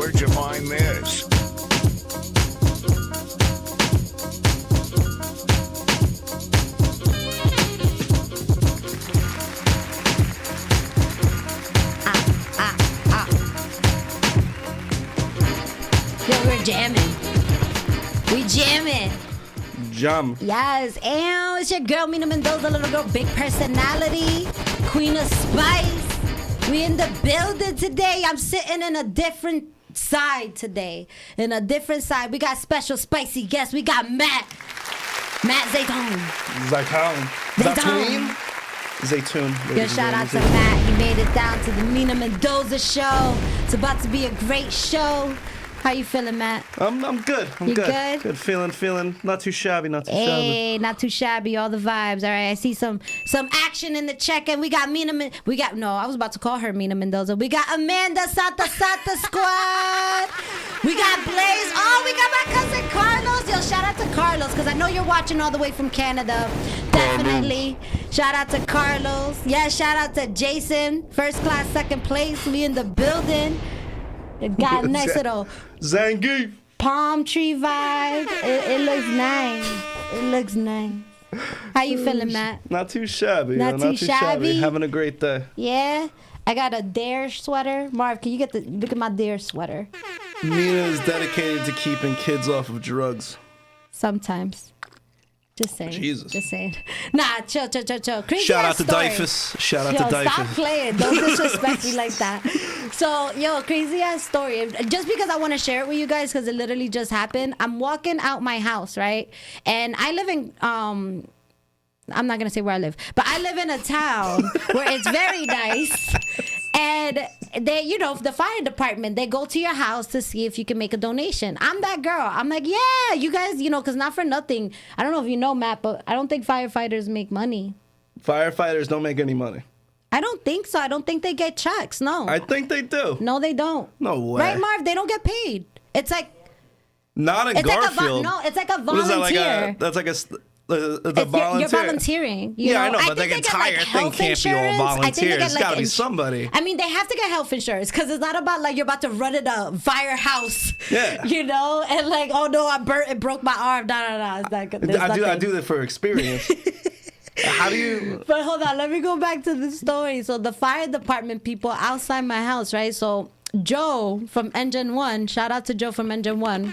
Where'd you find this? Yo, we're jamming. We jamming. Jam. Yes, and it's your girl Mina Mendoza, little girl, big personality, queen of spice. We in the building today. I'm sitting in a different side today. In a different side. We got special spicy guests. We got Matt Zeitoun. Zeitoun. Yo, shout out to Matt. He made it down to the Mina Mendoza show. It's about to be a great show. How you feeling, Matt? I'm good. You good? Good. Feeling not too shabby, not too shabby. Hey, not too shabby. All the vibes. All right, I see some action in the check-in. We got I was about to call her Mina Mendoza. We got Amanda Santa Squad. We got Blaze. Oh, we got my cousin Carlos. Yo, shout out to Carlos because I know you're watching all the way from Canada. Definitely. Shout out to Carlos. Yeah, shout out to Jason. First class, second place. We in the building. It got a nice little Zangief palm tree vibe. It looks nice. It looks nice. How you feeling, Matt? Not too shabby. Not too shabby? Having a great day. Yeah. I got a Dare sweater. Marv, can you look at my Dare sweater? Mina is dedicated to keeping kids off of drugs. Sometimes. Just saying. Jesus. Just saying. Nah, chill. Crazy Shout out to story. Dyfus. Shout out to Dyfus. Stop playing. Don't disrespect me like that. So, yo, crazy ass story. Just because I want to share it with you guys because it literally just happened. I'm walking out my house, right? And I live in I'm not gonna say where I live, but I live in a town where it's very nice. And they, the fire department, they go to your house to see if you can make a donation. I'm that girl. I'm like, yeah, you guys, because not for nothing. I don't know if you know, Matt, but I don't think firefighters make money. Firefighters don't make any money. I don't think so. I don't think they get checks. No. I think they do. No, they don't. No way. Right, Marv? They don't get paid. It's like... Not in Garfield. It's like a volunteer. What is that, that's like a... volunteer. You're volunteering. Yeah, I know, but the entire thing can't be all volunteers. It's got to be somebody. I mean, they have to get health insurance because it's not about like you're about to run in a firehouse. Yeah. And like, oh no, it broke my arm. No. It's like, I do that for experience. How do you... But hold on, let me go back to the story. So the fire department people outside my house, right? So Joe from Engine 1, shout out to Joe from Engine 1. He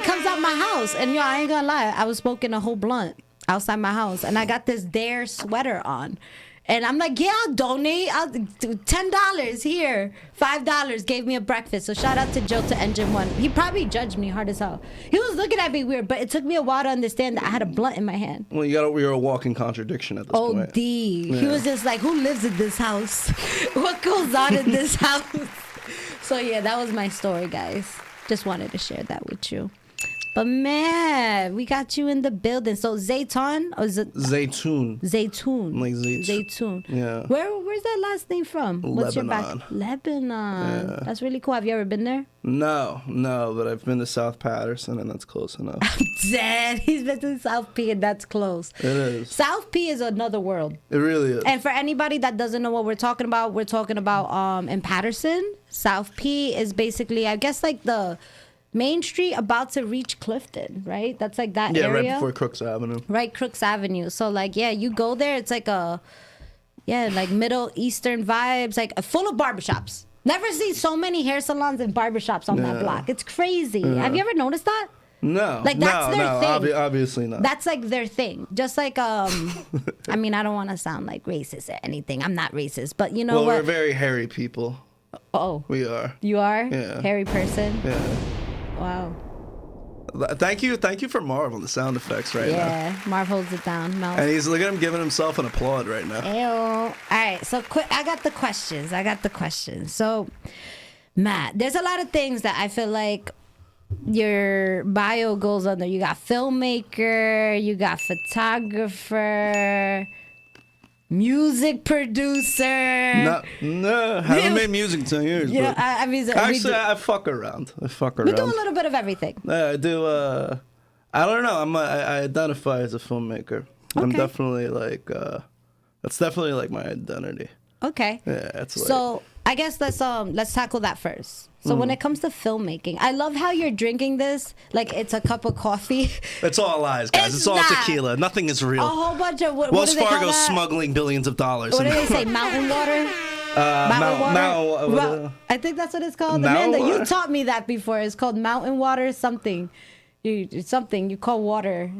comes out my house, and I ain't gonna lie, I was smoking a whole blunt outside my house, and I got this Dare sweater on, and I'm like, yeah, I'll donate. I'll $10 here, $5 gave me a breakfast. So shout out to Joe to Engine 1. He probably judged me hard as hell. He was looking at me weird, but it took me a while to understand that I had a blunt in my hand. Well, you're a walking contradiction at this point. OD. Yeah. He was just like, who lives in this house? What goes on in this house? So yeah, that was my story, guys. Just wanted to share that with you. But man, we got you in the building. So Zeitoun, or is it Zeitoun? Zeitoun. Like Zeitoun. Yeah. Where's that last name from? What's Lebanon. Lebanon. Yeah. That's really cool. Have you ever been there? No, but I've been to South Paterson, and that's close enough. Dead. He's been to South P, and that's close. It is. South P is another world. It really is. And for anybody that doesn't know what we're talking about in Paterson, South P is basically, I guess, like the main street about to reach Clifton, right? That's like that area. Yeah, right before Crooks Avenue. Right, Crooks Avenue. So like, yeah, you go there, it's like like Middle Eastern vibes, like full of barbershops. Never seen so many hair salons and barbershops on that block. It's crazy. Yeah. Have you ever noticed that? No. Like that's their thing. Obviously not. That's like their thing. Just like I mean, I don't want to sound like racist or anything. I'm not racist, but you know what? We're very hairy people. Oh. We are. You are? Yeah. Hairy person? Yeah. Wow. Thank you for Marv on the sound effects right now. Yeah, Marv holds it down. Mouth. And look at him giving himself an applaud right now. Ew. All right, so I got the questions. So, Matt, there's a lot of things that I feel like your bio goes under. You got filmmaker, you got photographer, music producer. No, haven't made music in 10 years. Yeah, I mean, I fuck around. We do a little bit of everything. I do. I don't know. I identify as a filmmaker. Okay. I'm definitely like. That's definitely like my identity. Okay. Yeah, it's like. So I guess let's tackle that first. So when it comes to filmmaking, I love how you're drinking this like it's a cup of coffee. It's all lies, guys. It's all not. tequila. Nothing is real. A whole bunch of what Wells do they call Fargo's that? smuggling billions of dollars. What do they say? Mountain water? Mountain water? I think that's what it's called. Amanda, you taught me that before. It's called mountain water something. You call water.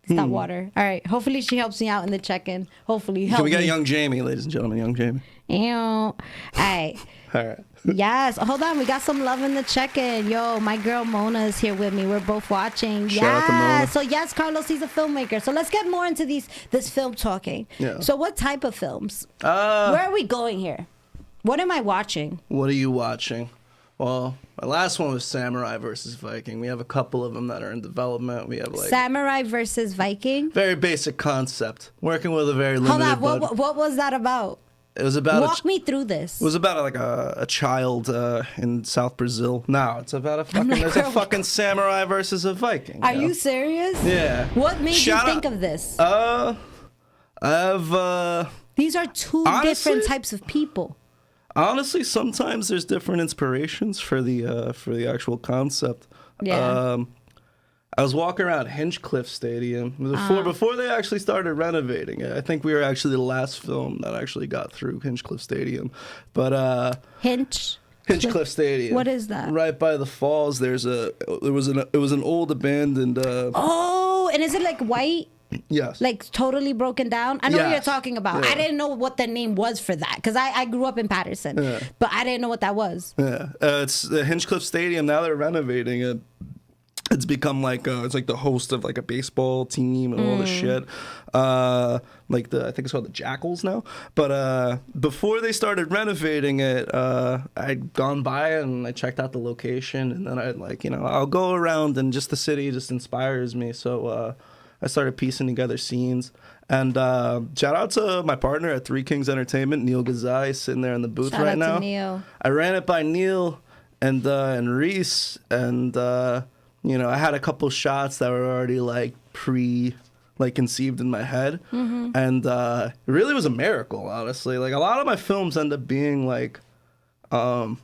It's not water. All right. Hopefully she helps me out in the check-in. Hopefully. Help We got me. young Jamie, ladies and gentlemen. Young Jamie. Ew. All right. All right. Yes. Hold on. We got some love in the check-in. Yo, my girl Mona is here with me. We're both watching. Shout out to Mona. So yes, Carlos, he's a filmmaker. So let's get more into this film talking. Yeah. So what type of films? Where are we going here? What am I watching? What are you watching? Well, my last one was Samurai versus Viking. We have a couple of them that are in development. We have like Samurai versus Viking. very basic concept. Working with a very Hold limited. on. What was that about? It was about Walk me through this. It was about like a child in South Brazil. No, it's about a fucking. like, There's a fucking samurai versus a Viking. Are you serious? Yeah. What made you think of this? I have. These are two honestly, different types of people. Honestly, sometimes there's different inspirations for the actual concept. Yeah. I was walking around Hinchcliffe Stadium before they actually started renovating it. I think we were actually the last film that actually got through Hinchcliffe Stadium. But Hinchcliffe Stadium. What is that? Right by the falls. It was an old abandoned. Oh, and is it like white? Yes. Like totally broken down? I know what you're talking about. Yeah. I didn't know what the name was for that because I grew up in Paterson, but I didn't know what that was. Yeah, it's the Hinchcliffe Stadium. Now they're renovating it. It's become like it's like the host of like a baseball team and all this shit. Like I think it's called the Jackals now. But before they started renovating it, I'd gone by and I checked out the location, and then I'll go around, and just the city just inspires me. So I started piecing together scenes. And shout out to my partner at Three Kings Entertainment, Neil Gazai, sitting there in the booth Shout right out now. to Neil. I ran it by Neil and Reese, and I had a couple shots that were already like conceived in my head, and it really was a miracle, honestly. Like a lot of my films end up being like, they're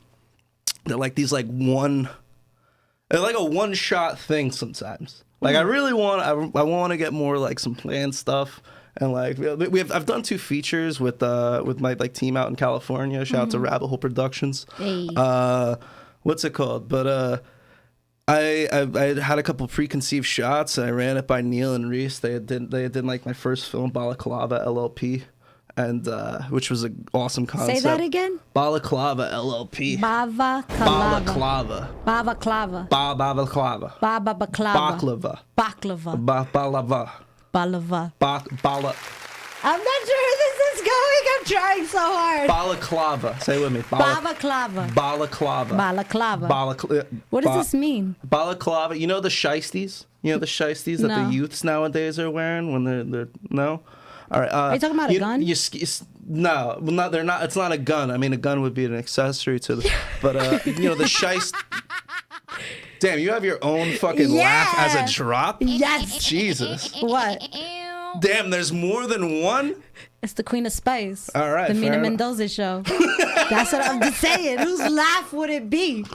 like these like they're like a one shot thing sometimes. Like I really I want to get more like some planned stuff. And like I've done 2 features with my like team out in California. Shout out to Rabbit Hole Productions. Hey. What's it called? But I had a couple preconceived shots, and I ran it by Neil and Reese. They did like my first film, Balaclava LLP, and which was an awesome concept. Say that again. Balaclava LLP. Balaclava. Balaclava. Balaclava. Baklava. Baklava. Balava. Balava. I'm not sure where this is going. I'm trying so hard. Balaclava. Say it with me. Balaclava. Balaclava. Balaclava. What does this mean? Balaclava. You know the shiesties? You know the shiesties that the youths nowadays are wearing when they're no? All right. Are you talking about a gun? No, well, not. They're not. It's not a gun. I mean, a gun would be an accessory to the. But the shiest. Damn, you have your own fucking laugh as a drop? Yes. Jesus. What? Damn, there's more than one? It's the Queen of Spice. All right. The Mina Mendoza show. That's what I'm just saying. Whose laugh would it be?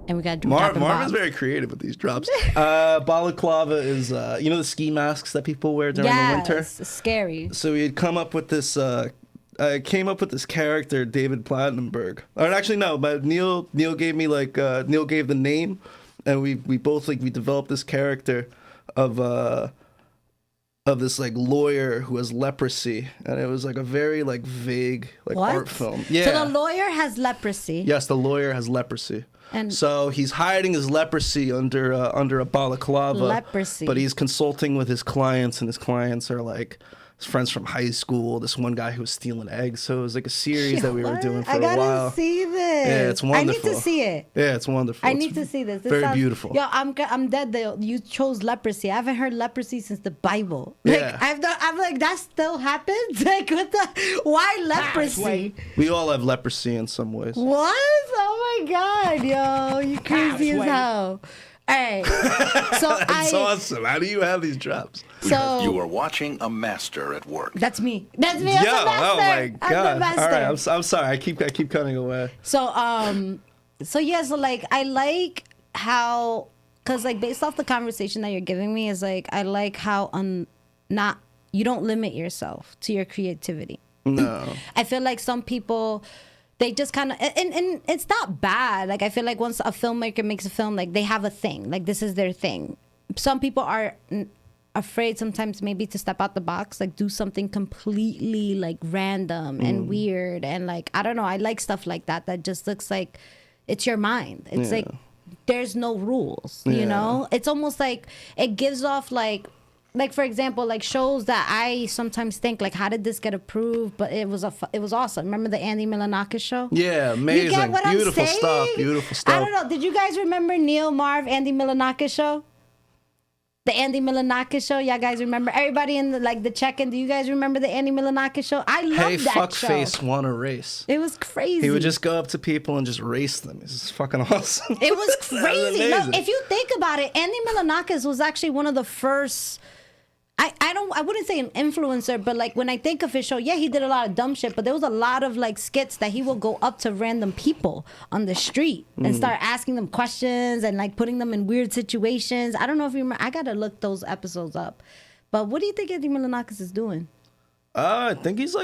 And we got Marvin's very creative with these drops. Balaclava is the ski masks that people wear during the winter. It's scary. So we had come up with this. I came up with this character, David Platinumberg. Or actually, no, but Neil gave me Neil gave the name, and we both we developed this character of this like lawyer who has leprosy, and it was like a very like vague art film. Yeah. So the lawyer has leprosy. Yes, the lawyer has leprosy. And so he's hiding his leprosy under a balaclava. Leprosy. But he's consulting with his clients, and his clients are like his friends from high school. This one guy who was stealing eggs. So it was like a series that we were doing for a while. I gotta see this. Yeah, it's wonderful. I need to see it. Yeah, it's wonderful. I need to see this. This very sounds beautiful. Yo, I'm dead though. You chose leprosy. I haven't heard leprosy since the Bible. Yeah. I'm like, that still happens? Like, why leprosy? We all have leprosy in some ways. What? Oh my God, yo. You crazy as hell. All right. So That's awesome. How do you have these drops? So You are watching a master at work. that's me. That's me. I'm the master. Oh my I'm god. the master. All right, I'm sorry. I keep cutting away. So so like I like how, cause like based off the conversation that you're giving me is like I like how you don't limit yourself to your creativity. No. I feel like some people, they just kind of, and it's not bad. Like I feel like once a filmmaker makes a film, like they have a thing, like this is their thing. Some people are afraid sometimes maybe to step out the box, like do something completely like random and weird, and like I don't know. I like stuff like that just looks like it's your mind. It's like there's no rules, you know. It's almost like it gives off like for example, like shows that I sometimes think like, how did this get approved? But it was awesome. Remember the Andy Milonakis show? Yeah, amazing. You get what Beautiful I'm saying? stuff. Beautiful stuff. I don't know. Did you guys remember Neil Marv, Andy Milonakis show? The Andy Milonakis show. Y'all guys remember? Everybody in the check-in. Do you guys remember the Andy Milonakis show? I love Hey, that show. fuckface won a race. It was crazy. He would just go up to people and just race them. It's fucking awesome. It was crazy. No, amazing. if you think about it, Andy Milonakis was actually one of the first. I wouldn't say an influencer, but like when I think of his show, yeah, he did a lot of dumb shit, but there was a lot of like skits that he will go up to random people on the street and start asking them questions and like putting them in weird situations. I don't know if you remember. I gotta look those episodes up. But what do you think Andy Milonakis is doing? I think he's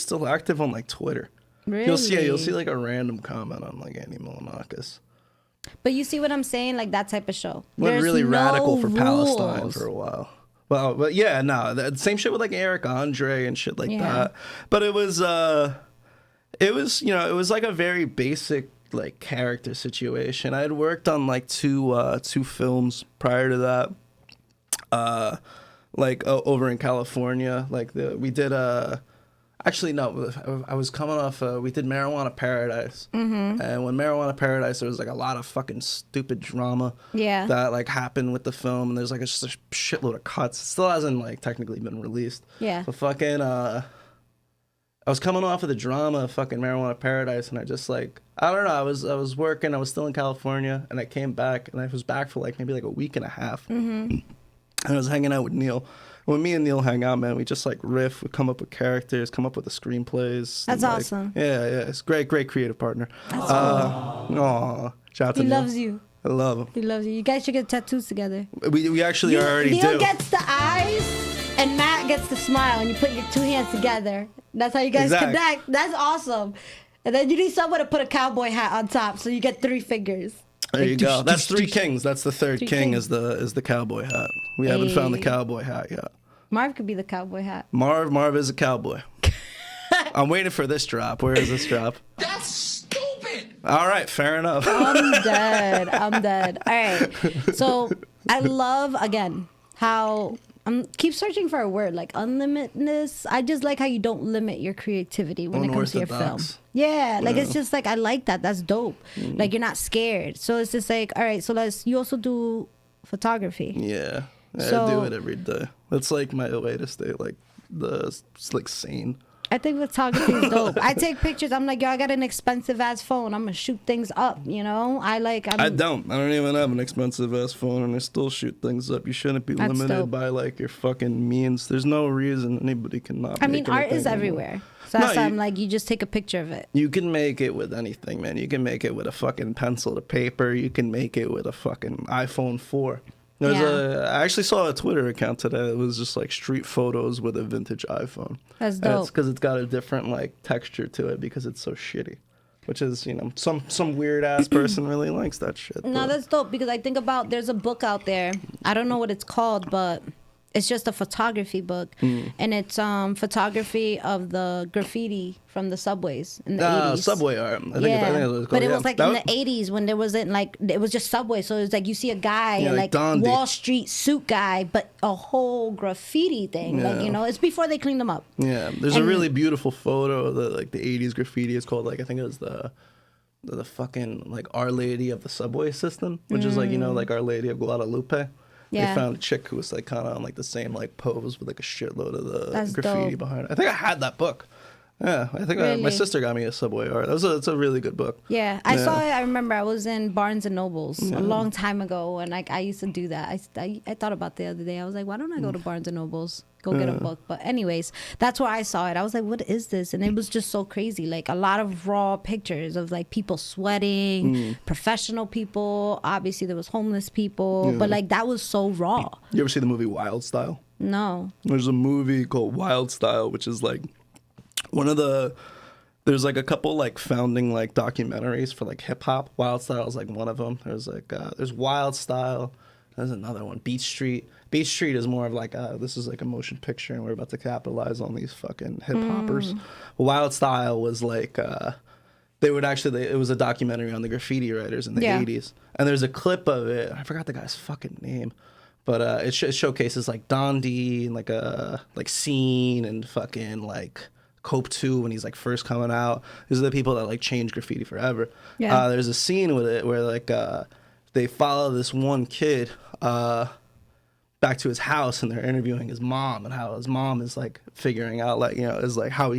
still active on like Twitter. Really? You'll see like a random comment on like Andy Milonakis. But you see what I'm saying? Like that type of show. Went There's really no radical for Palestine rules. for a while. Well, but yeah, no, the same shit with like Eric Andre and shit like that. But it was like a very basic like character situation. I had worked on like two films prior to that, over in California. Like we did actually no, I was coming off. We did Marijuana Paradise, and when Marijuana Paradise, there was like a lot of fucking stupid drama that like happened with the film, and there's like just a shitload of cuts. It still hasn't like technically been released. Yeah. But fucking, I was coming off of the drama of fucking Marijuana Paradise, and I just like I don't know. I was working. I was still in California, and I came back, and I was back for like maybe like a week and a half, and I was hanging out with Neil. When me and Neil hang out, man, we just like riff, we come up with characters, come up with the screenplays. That's like, awesome. Yeah, it's great creative partner. That's awesome. Aw, shout out to He Neil. loves you. I love him. He loves you. You guys should get tattoos together. We actually already Neil do. gets the eyes, and Matt gets the smile, and you put your two hands together. That's how you guys connect. That's awesome. And then you need someone to put a cowboy hat on top, so you get 3 fingers. There you go. That's 3 kings. That's the third king kings. is the cowboy hat. We haven't found the cowboy hat yet. Marv could be the cowboy hat. Marv is a cowboy. I'm waiting for this drop. Where is this drop? That's stupid. All right, fair enough. I'm dead. All right. So I love, again, how keep searching for a word like unlimitedness. I just like how you don't limit your creativity when it comes to your film. Unorthodox. Yeah, like it's just like I like that. That's dope. Like you're not scared. So it's just like, all right, so you also do photography. Yeah, So- I do it every day. It's like my way to stay like sane. I think photography is dope. I take pictures. I'm like, yo, I got an expensive ass phone. I'm gonna shoot things up. You know, I don't even have an expensive ass phone, and I still shoot things up. You shouldn't be That's limited dope. by like your fucking means. There's no reason anybody cannot. I mean, make art anything is anymore. everywhere. So that's No, why I'm like, you just take a picture of it. You can make it with anything, man. You can make it with a fucking pencil to paper. You can make it with a fucking iPhone 4. I actually saw a Twitter account today. It was just like street photos with a vintage iPhone. That's And dope. it's because it's got a different like texture to it because it's so shitty. Which is, some weird ass person really likes that shit. No, but- that's dope because I think about there's a book out there. I don't know what it's called, but it's just a photography book, and it's photography of the graffiti from the subways in the 80s. Subway art. I think it was called. But it Yeah. was like That in the 80s when there wasn't like, it was just subway. So it was like you see a guy, Yeah, like like Dondi. Wall Street suit guy, but a whole graffiti thing. Like, Yeah. it's before they cleaned them up. Yeah, there's a And- really beautiful photo of the 80s graffiti. It's called like I think it was the fucking like Our Lady of the Subway System, which is like like Our Lady of Guadalupe. Yeah. They found a chick who was like kind of on like the same like pose with like a shitload of the That's graffiti dope. behind it. I think I had that book. Yeah, I think Really? my sister got me a Subway art. It's a really good book. Yeah, I saw it. I remember I was in Barnes and Nobles a long time ago, and like I used to do that. I thought about the other day. I was like, why don't I go to Barnes and Nobles, go get a book? But anyways, that's where I saw it. I was like, what is this? And it was just so crazy. Like a lot of raw pictures of like people sweating, professional people. Obviously, there was homeless people, but like that was so raw. You ever see the movie Wild Style? No. There's a movie called Wild Style, which is like there's like a couple like founding like documentaries for like hip hop. Wild Style is like one of them. There's Wild Style. There's another one, Beat Street. Beat Street is more of like this is like a motion picture, and we're about to capitalize on these fucking hip hoppers. Wild Style was like it was a documentary on the graffiti writers in the 80s, and there's a clip of it. I forgot the guy's fucking name. But it showcases like Don D and like Scene and fucking like Cope 2 when he's like first coming out. These are the people that like changed graffiti forever. Yeah. There's a scene with it where like they follow this one kid back to his house, and they're interviewing his mom, and how his mom is like figuring out like, you know, is like how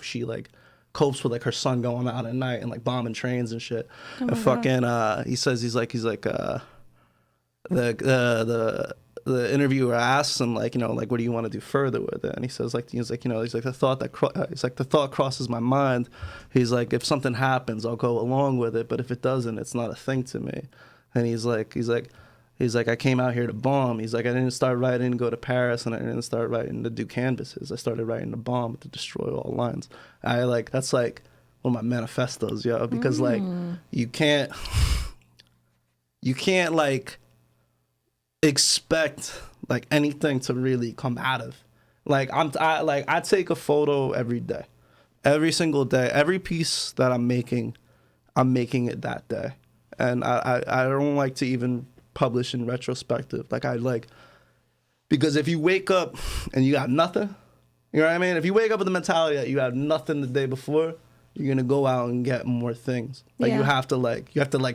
she like copes with like her son going out at night and like bombing trains and shit. And fucking he says he's like the interviewer asks him like, you know, like, what do you want to do further with it? And he says like, you know, the thought crosses my mind. He's like, if something happens, I'll go along with it, but if it doesn't, it's not a thing to me. And he's like, I came out here to bomb. He's like, I didn't start writing to go to Paris, and I didn't start writing to do canvases. I started writing to bomb, to destroy all lines. That's like one of my manifestos, yo, because like you can't like expect like anything to really come out of. Like I take a photo every day, every single day. Every piece that I'm making it that day, and I don't like to even publish in retrospective. Because if you wake up and you got nothing, you know what I mean? If you wake up with the mentality that you had nothing the day before, you're gonna go out and get more things. Like you have to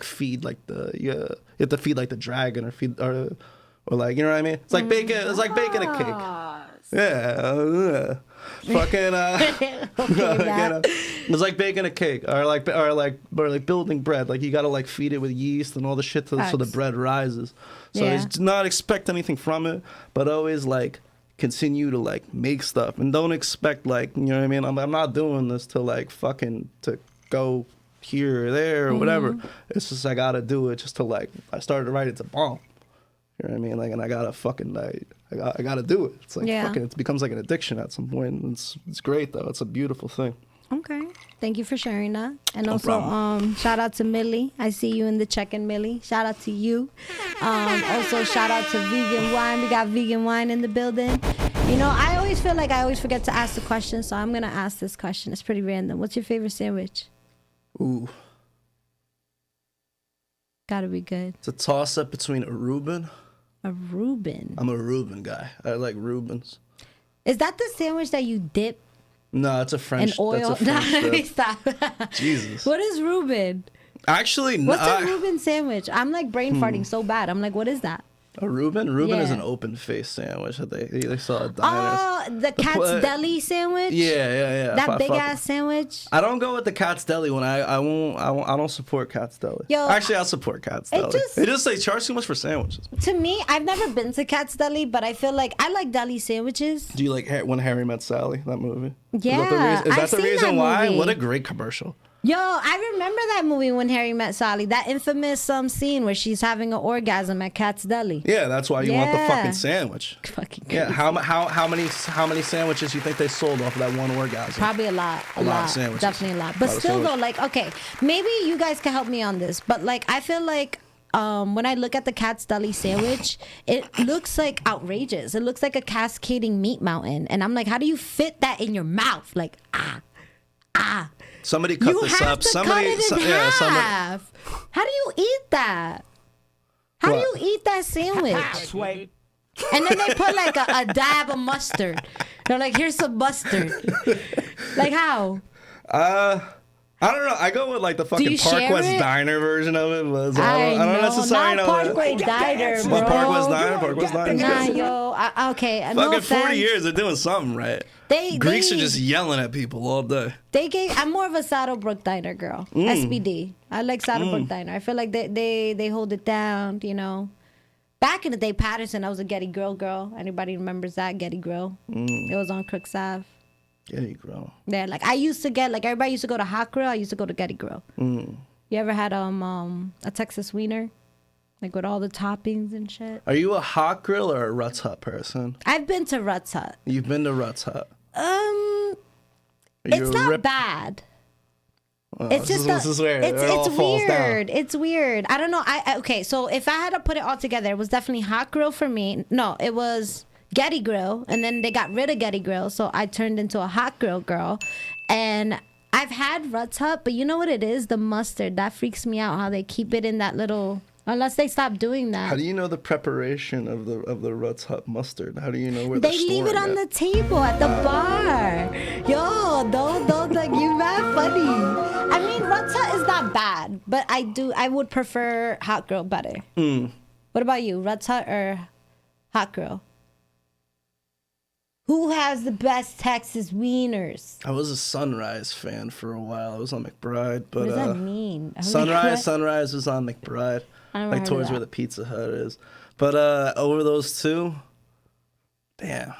feed like you have to feed like the dragon or like, you know what I mean? It's like baking a cake. Yeah. Fucking it's like baking a cake or like building bread. Like you gotta like feed it with yeast and all the shit so the bread rises. So it's not expect anything from it, but always like continue to like make stuff, and don't expect like, you know what I mean? I'm not doing this to like fucking to go here or there or whatever. It's just I gotta do it just to like, I started to write it to bomb. You know what I mean? Like, and I gotta fucking I gotta do it. It's like fucking, it becomes like an addiction at some point. It's great though. It's a beautiful thing. Okay. Thank you for sharing that. And also, shout out to Millie. I see you in the check-in, Millie. Shout out to you. Also, shout out to Vegan Wine. We got Vegan Wine in the building. You know, I always feel like I always forget to ask the question, so I'm gonna ask this question. It's pretty random. What's your favorite sandwich? Ooh. Gotta be good. It's a toss-up between a Reuben. A Reuben. I'm a Reuben guy. I like Reubens. Is that the sandwich that you dip No, it's a French. in oil? That's a French dip. Stop. Jesus. What is Reuben? Actually, What's a Reuben sandwich? I'm like brain farting so bad. I'm like, what is that? A Reuben? Reuben is Yeah. an open face sandwich that they sell at diners. Oh, the Cat's Deli sandwich? Yeah. That big ass sandwich? I don't go with the Cat's Deli when I don't support Cat's Deli. Yo, actually, I'll support Cat's Deli. They just say charge too much for sandwiches. To me, I've never been to Cat's Deli, but I feel like I like deli sandwiches. Do you like When Harry Met Sally, that movie? Yeah, is that I've the seen reason that why? movie. What a great commercial. Yo, I remember that movie When Harry Met Sally. That infamous scene where she's having an orgasm at Cat's Deli. Yeah, that's why you want the fucking sandwich. Fucking yeah. How many sandwiches do you think they sold off of that one orgasm? Probably a lot. A lot of sandwiches. Definitely a lot. But still though, like, okay, maybe you guys can help me on this. But like, I feel like when I look at the Cat's Deli sandwich, it looks like outrageous. It looks like a cascading meat mountain, and I'm like, how do you fit that in your mouth? Like, Somebody cut this up. Somebody, cut it in half. How do you eat that? How do you eat that sandwich? And then they put like a dab of mustard. They're like, here's some mustard. Like how? I I don't know. I go with like the fucking you Park share West it? Diner version of it. But I don't necessarily know. Not Parkway Diner, bro. But Park West Diner, Park West Diner. Nah, yo. Okay. Fucking No 40 offense. years, they're doing something right. Greeks are just yelling at people all day. I'm more of a Saddlebrook Diner girl. SBD. I like Saddlebrook Diner. I feel like they hold it down, you know. Back in the day, Paterson, I was a Getty Grill. Anybody remembers that? Getty Grill. It was on Crooks Ave. Getty Grill. Yeah, like I used to get, like everybody used to go to Hot Grill. I used to go to Getty Grill. You ever had a Texas wiener? Like with all the toppings and shit? Are you a Hot Grill or a Ruts Hut person? I've been to Ruts Hut. You've been to Ruts Hut. It's not bad. It's just this is where it's it all falls weird. down. It's weird. I don't know. Okay, so if I had to put it all together, it was definitely Hot Grill for me. No, it was Getty Grill, and then they got rid of Getty Grill, so I turned into a Hot Grill girl. And I've had Ruts Hut, but you know what it is? The mustard that freaks me out. How they keep it in that little. Unless they stop doing that. How do you know the preparation of the Ruts Hut mustard? How do you know where they leave it on the table at the bar? Yo, don't like you mad funny. I mean, Ruts Hut is not bad, but I would prefer Hot Grill better. What about you, Ruts Hut or Hot Grill? Who has the best Texas wieners? I was a Sunrise fan for a while. I was on McBride, but What does that mean? Sunrise was on McBride, like towards where the Pizza Hut is. But over those two, damn,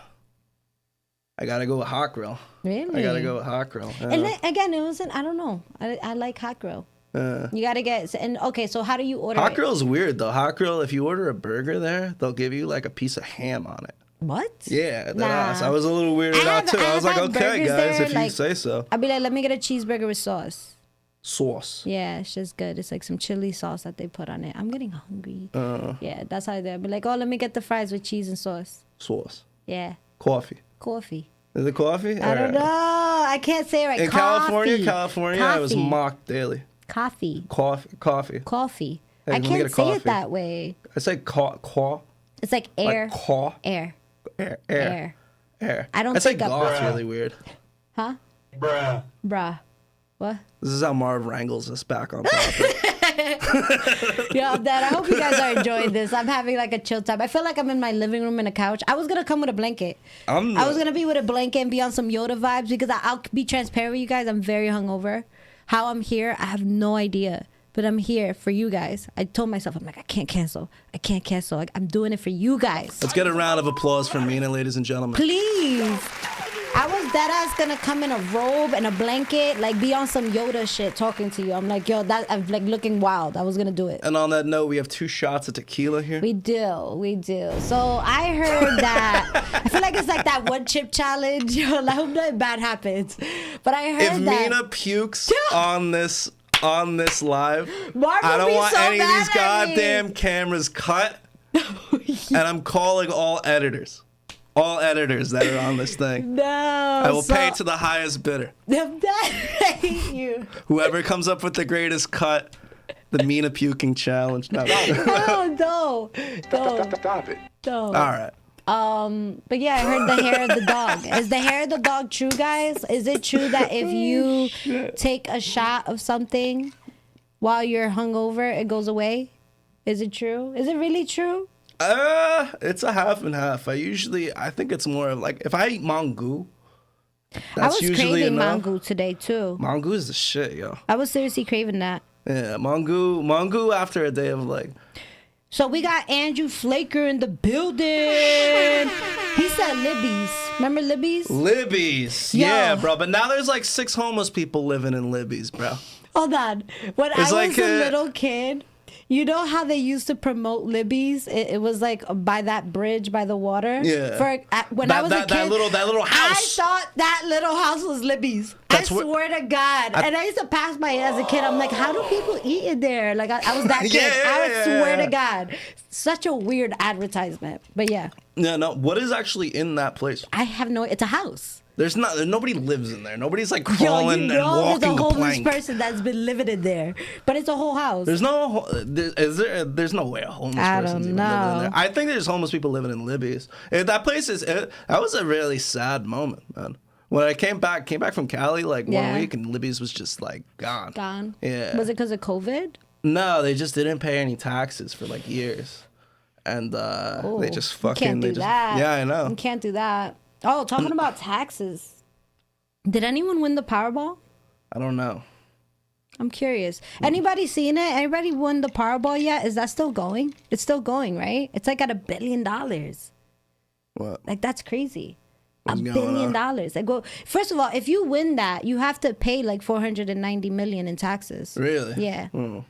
I gotta go with Hot Grill. Really? I gotta go with Hot Grill. Yeah. And then, again, it wasn't. I don't know. I like Hot Grill. You gotta get okay. So how do you order? Hot Grill's weird though. Hot Grill, if you order a burger there, they'll give you like a piece of ham on it. What? Yeah, Nah. I was a little weirded out too. I was like, okay, guys, if you say so. I'd be like, let me get a cheeseburger with sauce. Sauce. Yeah, it's just good. It's like some chili sauce that they put on it. I'm getting hungry. Yeah, that's how they'll be like, oh, let me get the fries with cheese and sauce. Sauce. Yeah. Coffee. Coffee. Is it coffee? I don't know. I can't say it right. In Coffee. California, I was mocked daily. Coffee. Coffee. Coffee. Hey, I let me can't get a say coffee. it that way. I say caw. It's like air. Like caw. Air. Air. I don't I say think a golf's really weird. Huh? Bruh. What? This is how Marv wrangles us back on topic. Yo, Dad, I hope you guys are enjoying this. I'm having like a chill time. I feel like I'm in my living room in a couch. I was gonna come with a blanket. I was gonna be with a blanket and be on some Yoda vibes because I'll be transparent with you guys. I'm very hungover. How I'm here, I have no idea. But I'm here for you guys. I told myself, I'm like, I can't cancel. Like, I'm doing it for you guys. Let's get a round of applause for Mina, ladies and gentlemen. Please. I was deadass gonna come in a robe and a blanket, like be on some Yoda shit talking to you. I'm like, yo, I'm like looking wild. I was gonna do it. And on that note, we have 2 shots of tequila here. We do. So I heard that. I feel like it's like that one chip challenge. Yo, I hope nothing bad happens. But I heard if that. Mina pukes on this live, Mark I will don't be want so any of mad these at me. goddamn cameras cut. And I'm calling all editors. All editors that are on this thing. No. I will pay to the highest bidder. I hate you. Whoever comes up with the greatest cut, the Mina puking challenge. No. No. Stop it. No. All right. But yeah, I heard the hair of the dog. Is the hair of the dog true, guys? Is it true that if you take a shot of something while you're hungover, it goes away? Is it true? Is it really true? It's a half and half. I think it's more of like if I eat mango. I was usually craving enough. mango today too. Mango is the shit, yo. I was seriously craving that. Yeah, mango after a day of like. So we got Andrew Flaker in the building. He said Libby's. Remember Libby's? Libby's. Yo. Yeah, bro. But now there's like 6 homeless people living in Libby's, bro. Hold on. When It's I like was a little kid, you know how they used to promote Libby's? It was like by that bridge by the water. Yeah. When I was a kid, that little I house. thought that little house was Libby's. That's I what- swear to God. And I used to pass by it as a kid. I'm like, how do people eat in there? Like I was that kid. I swear to God. Such a weird advertisement. But yeah. Yeah, no. What is actually in that place? I have no. It's a house. Nobody lives in there. Nobody's like Yo, crawling you and know walking there's a the homeless plank. person that's been living in there, but it's a whole house. There's no. There's no way a homeless I person's don't even living in know. there. I think there's homeless people living in Libby's. That place is. That was a really sad moment, man. When I came back from Cali like Yeah. 1 week, and Libby's was just like gone. Gone. Yeah. Was it because of COVID? No, they just didn't pay any taxes for like years, and they just fucking. You can't do that. Yeah, I know. You can't do that. Oh, talking about taxes. Did anyone win the Powerball? I don't know. I'm curious. Anybody seen it? Anybody won the Powerball yet? Is that still going? It's still going, right? It's like at $1 billion. What? Like, that's crazy. What's $1 going billion. on? Like, well, first of all, if you win that, you have to pay like $490 million in taxes. Really? Yeah. Hmm.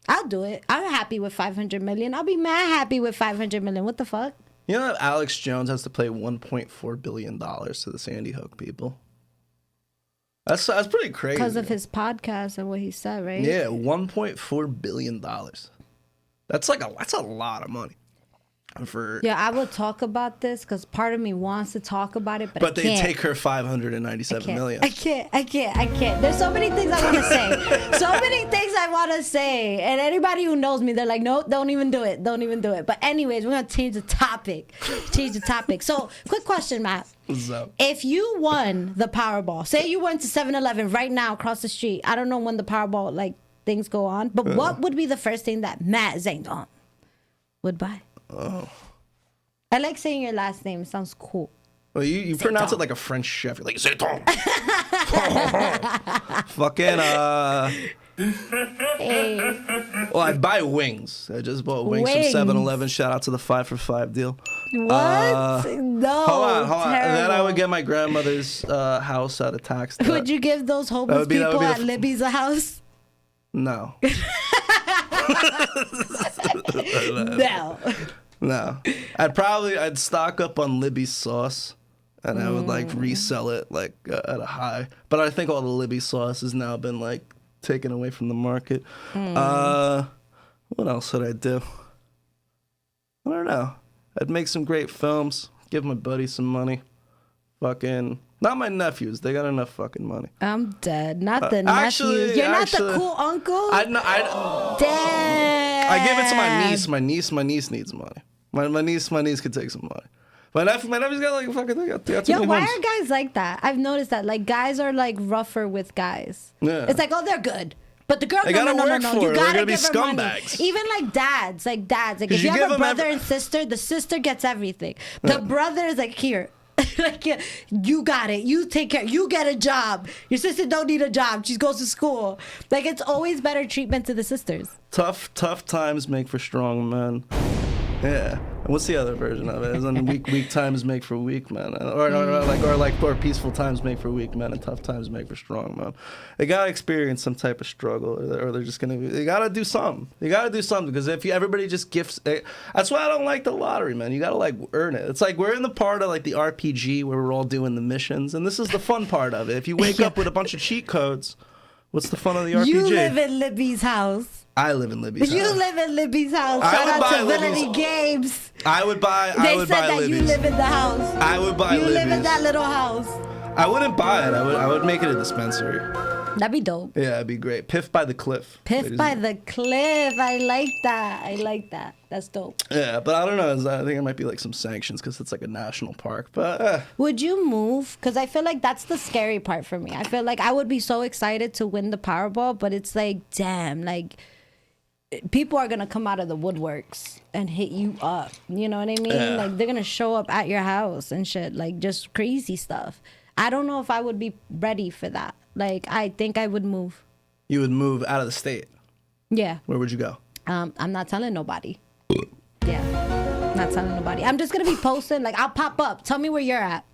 I'll do it. I'm happy with $500 million. I'll be mad happy with $500 million. What the fuck? You know that Alex Jones has to pay $1.4 billion to the Sandy Hook people? That's pretty crazy. Because of his podcast and what he said, right? Yeah, $1.4 billion. That's a lot of money. For Yeah, I will talk about this because part of me wants to talk about it, but but I they can't. take her $597 million. I can't. There's so many things I want to say. So many things I want to say. And anybody who knows me, they're like, no, don't even do it. Don't even do it. But anyways, we're going to change the topic. So, quick question, Matt. What's up? If you won the Powerball, say you went to 7-Eleven right now across the street. I don't know when the Powerball, like, things go on. But what would be the first thing that Matt Zeitoun would buy? Oh. I like saying your last name. It sounds cool. Well, you pronounce it like a French chef. You're like, Zeitoun. Fucking, Hey. Well, I'd buy wings. I just bought wings Wings. from 7-Eleven. Shout out to the 5 for 5 deal. What? No. Hold on. And then I would terrible. get my grandmother's house out of tax debt. Would you give those homeless That would be people the at Libby's a house? No. No. No. I'd stock up on Libby's sauce, and I would like resell it like at a high. But I think all the Libby sauce has now been like taken away from the market. What else would I do? I don't know. I'd make some great films. Give my buddy some money. Fucking not my nephews. They got enough fucking money. I'm dead. Not the actually- nephews. You're not actually- the cool uncle? Damn. I give it to my niece. My niece needs money. My niece could take some money. My nephew's got like fucking. They got too Yo, many why homes. are guys like that? I've noticed that. Like, guys are like rougher with guys. Yeah. It's like, oh, they're good. But the girl, They no, gotta no, no, work no, for no. You it. They're gotta gonna be give her money. scumbags. Even like dads. Like, if you you give have a them brother and sister, the sister gets everything. The brother is like, here. Like, you got it. You take care. You get a job. Your sister don't need a job. She goes to school. Like, it's always better treatment to the sisters. Tough times make for strong men. Yeah. And what's the other version of it? Isn't weak times make for weak men, or peaceful times make for weak men, and tough times make for strong men. They gotta experience some type of struggle, or they're just gonna. They gotta do something. You gotta do something, because if everybody just gifts, that's why I don't like the lottery, man. You gotta like earn it. It's like we're in the part of like the RPG where we're all doing the missions, and this is the fun part of it. If you wake up with a bunch of cheat codes, what's the fun of the RPG? You live in Libby's house. I live in Libby's You house. live in Libby's house. I Shout would out buy to Libby's- Villainy Games. I would buy They said that Libby's. you live in the house. I would buy You Libby's. live in that little house. I wouldn't buy it. I would make it a dispensary. That'd be dope. Yeah, it'd be great. Piff by the cliff. Piff by the cliff. I like that. That's dope. Yeah, but I don't know. I think it might be like some sanctions because it's like a national park. But Would you move? Because I feel like that's the scary part for me. I feel like I would be so excited to win the Powerball, but it's like, damn, like people are gonna come out of the woodworks and hit you up. You know what I mean? Yeah. Like they're gonna show up at your house and shit, like just crazy stuff. I don't know if I would be ready for that. Like I think I would move. you would move out of the state. Yeah. Where would you go? I'm not telling nobody. Yeah. Not telling nobody. I'm just gonna be posting. Like I'll pop up. Tell me where you're at.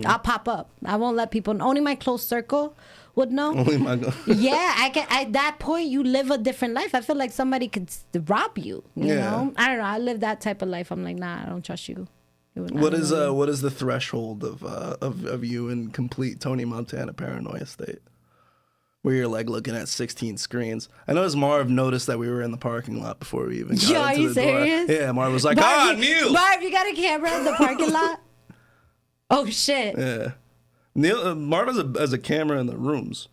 I'll pop up. I won't let people know. Only my close circle would know. Only my. Yeah, I can. At that point, you live a different life. I feel like somebody could rob you. You Yeah. know, I don't know. I live that type of life. I'm like, nah, I don't trust you. What is the threshold of you in complete Tony Montana paranoia state? Where you're like looking at 16 screens. I know as Marv noticed that we were in the parking lot before we even got Yo, are into you the serious? door. Yeah, Marv was like, Barb, mute. Barb, you got a camera in the parking lot? Oh shit. Yeah. Neil, Marv has a camera in the rooms.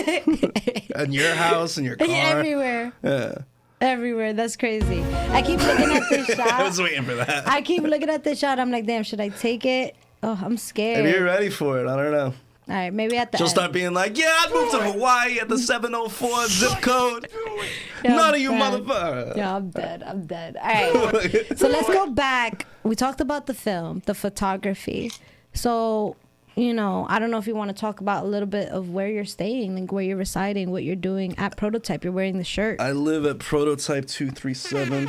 In your house, in your car. Everywhere. Yeah. Everywhere. That's crazy. I keep looking at this shot. I was waiting for that. I keep looking at this shot. I'm like, damn, should I take it? Oh, I'm scared. Maybe you're ready for it. I don't know. All right, maybe at the She'll end. start being like, yeah, I moved to Hawaii at the 704 zip code. Yeah, None of you man. motherfuckers. Yeah, I'm dead. I'm dead. All right. So let's go back. We talked about the film, the photography. So, you know, I don't know if you want to talk about a little bit of where you're staying, like where you're residing, what you're doing at Prototype. You're wearing the shirt. I live at Prototype 237.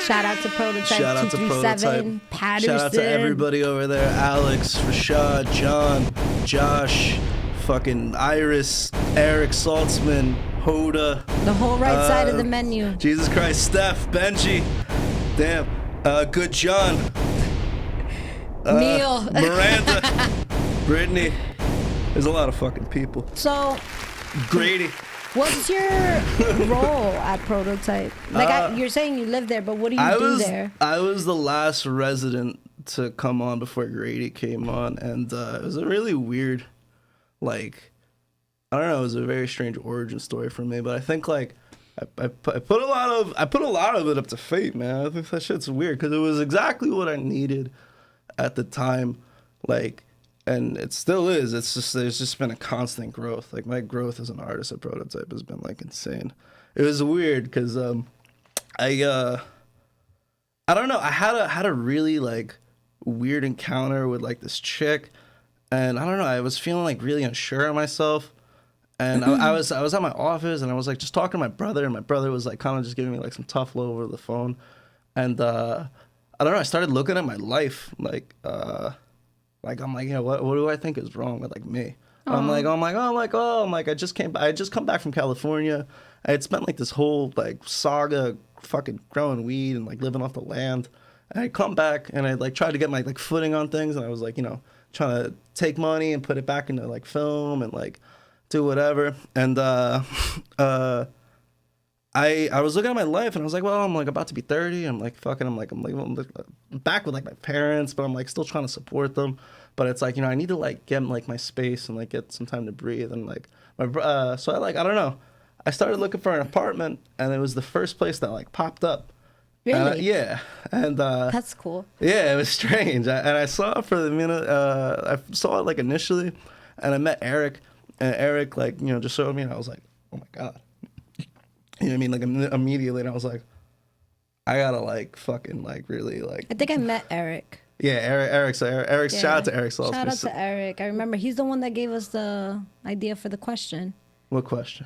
Shout out to Prototype Shout out to 237, Prototype. Paterson. Shout out to everybody over there. Alex, Rashad, John, Josh, fucking Iris, Eric Saltzman, Hoda. The whole right side of the menu. Jesus Christ, Steph, Benji. Damn. Good John. Neil. Miranda. Brittany. There's a lot of fucking people. So, Grady. what's your role at Prototype? Like, you're saying you live there, but what do you do there? I was the last resident to come on before Grady came on, and it was a really weird, like, I don't know, it was a very strange origin story for me. But I think like I put a lot of it up to fate, man. I think that shit's weird because it was exactly what I needed at the time, like. And it still is. It's just there's just been a constant growth. Like my growth as an artist at Prototype has been like insane. It was weird because I don't know. I had a really like weird encounter with like this chick, and I don't know. I was feeling like really unsure of myself, and I was at my office and I was like just talking to my brother, and my brother was like kind of just giving me like some tough love over the phone, and I don't know. I started looking at my life like I'm like, you know, what do I think is wrong with like me? I'm like, I just come back from California. I had spent like this whole like saga fucking growing weed and like living off the land. And I come back and I like tried to get my like footing on things, and I was like, you know, trying to take money and put it back into like film and like do whatever. And I was looking at my life and I was like, well, I'm like about to be 30. I'm back with like my parents, but I'm like still trying to support them. But it's like, you know, I need to like get like my space and like get some time to breathe. And like so I don't know. I started looking for an apartment, and it was the first place that like popped up. Really? Yeah. And that's cool. yeah, it was strange. I saw it for the minute. I saw it like initially, and I met Eric, and Eric like, you know, just showed me, and I was like, oh my God. You know what I mean? Like immediately, and I was like, I gotta like fucking like really like. I think I met Eric. Yeah, Eric's. Yeah. Shout out to Eric Saltzman. Shout out to Eric. I remember he's the one that gave us the idea for the question. What question?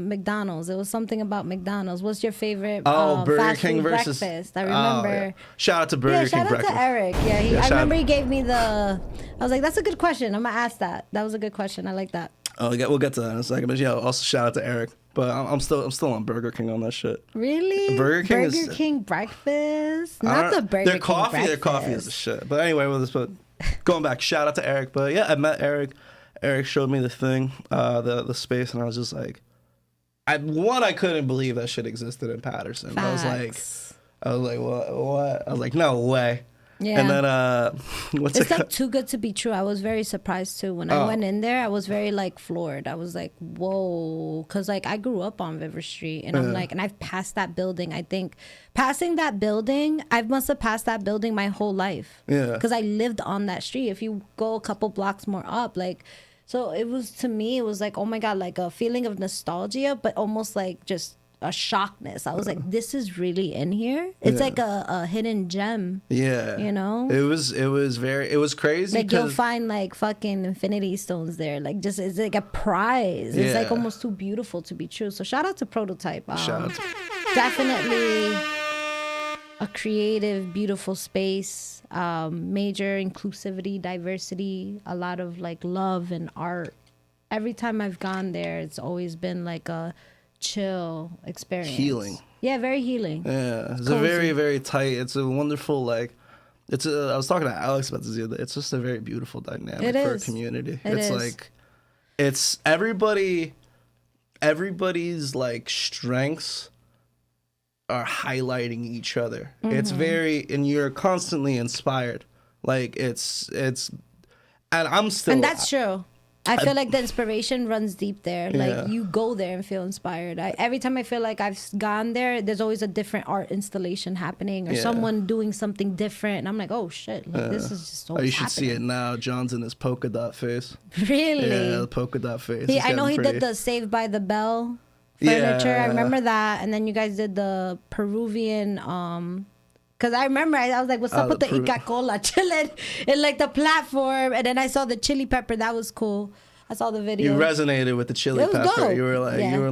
McDonald's. It was something about McDonald's. What's your favorite Burger fast King food versus breakfast? I remember. Yeah. Shout out to Burger King breakfast. Shout out to Eric. Yeah, I shout remember out. he gave me the. I was like, that's a good question. I'm gonna ask that. That was a good question. I like that. Oh, we'll get to that in a second. But yeah, also shout out to Eric. But I'm still on Burger King on that shit. Really? Burger King breakfast? Not the Burger King breakfast. Their coffee is the shit. But anyway, going back, shout out to Eric. But yeah, I met Eric. Eric showed me the thing, the space, and I was just like, I couldn't believe that shit existed in Paterson. Facts. I was like, what? I was like, no way. Yeah. And then it's like too good to be true. I was very surprised too when I went in there. I was very like floored. I was like, whoa, because like I grew up on River Street, and I'm like, and I've passed that building. I think passing that building, I must have passed that building my whole life. Yeah. Because I lived on that street. If you go a couple blocks more up, like, so it was, to me, it was like, oh my God, like a feeling of nostalgia, but almost like just a shockness. I was like, this is really in here. It's like a hidden gem. Yeah. You know? It was crazy. Like you'll find like fucking infinity stones there. Like just, it's like a prize. It's like almost too beautiful to be true. So shout out to Prototype. Shout out to definitely a creative, beautiful space. Major inclusivity, diversity, a lot of like love and art. Every time I've gone there, it's always been like a chill experience. Healing. Yeah, very healing. Yeah, it's Cozy. a very, very tight. It's a wonderful like. I was talking to Alex about this the other day. It's just a very beautiful dynamic for a community. It's like, it's everybody's like strengths are highlighting each other. It's very, and you're constantly inspired. Like it's, and I'm still. And that's true. I feel like the inspiration runs deep there. Yeah. Like you go there and feel inspired. Every time I feel like I've gone there, there's always a different art installation happening or someone doing something different. And I'm like, oh shit, like, this is just so. Oh, you should see it now. John's in his polka dot face. Really? Yeah, the polka dot face. I know he did the Saved by the Bell furniture. Yeah. I remember that. And then you guys did the Peruvian. Because I remember I was like, what's up with the Ica Cola chilling in like the platform. And then I saw the chili pepper. That was cool. I saw the video. You resonated with the chili It was pepper. dope. You were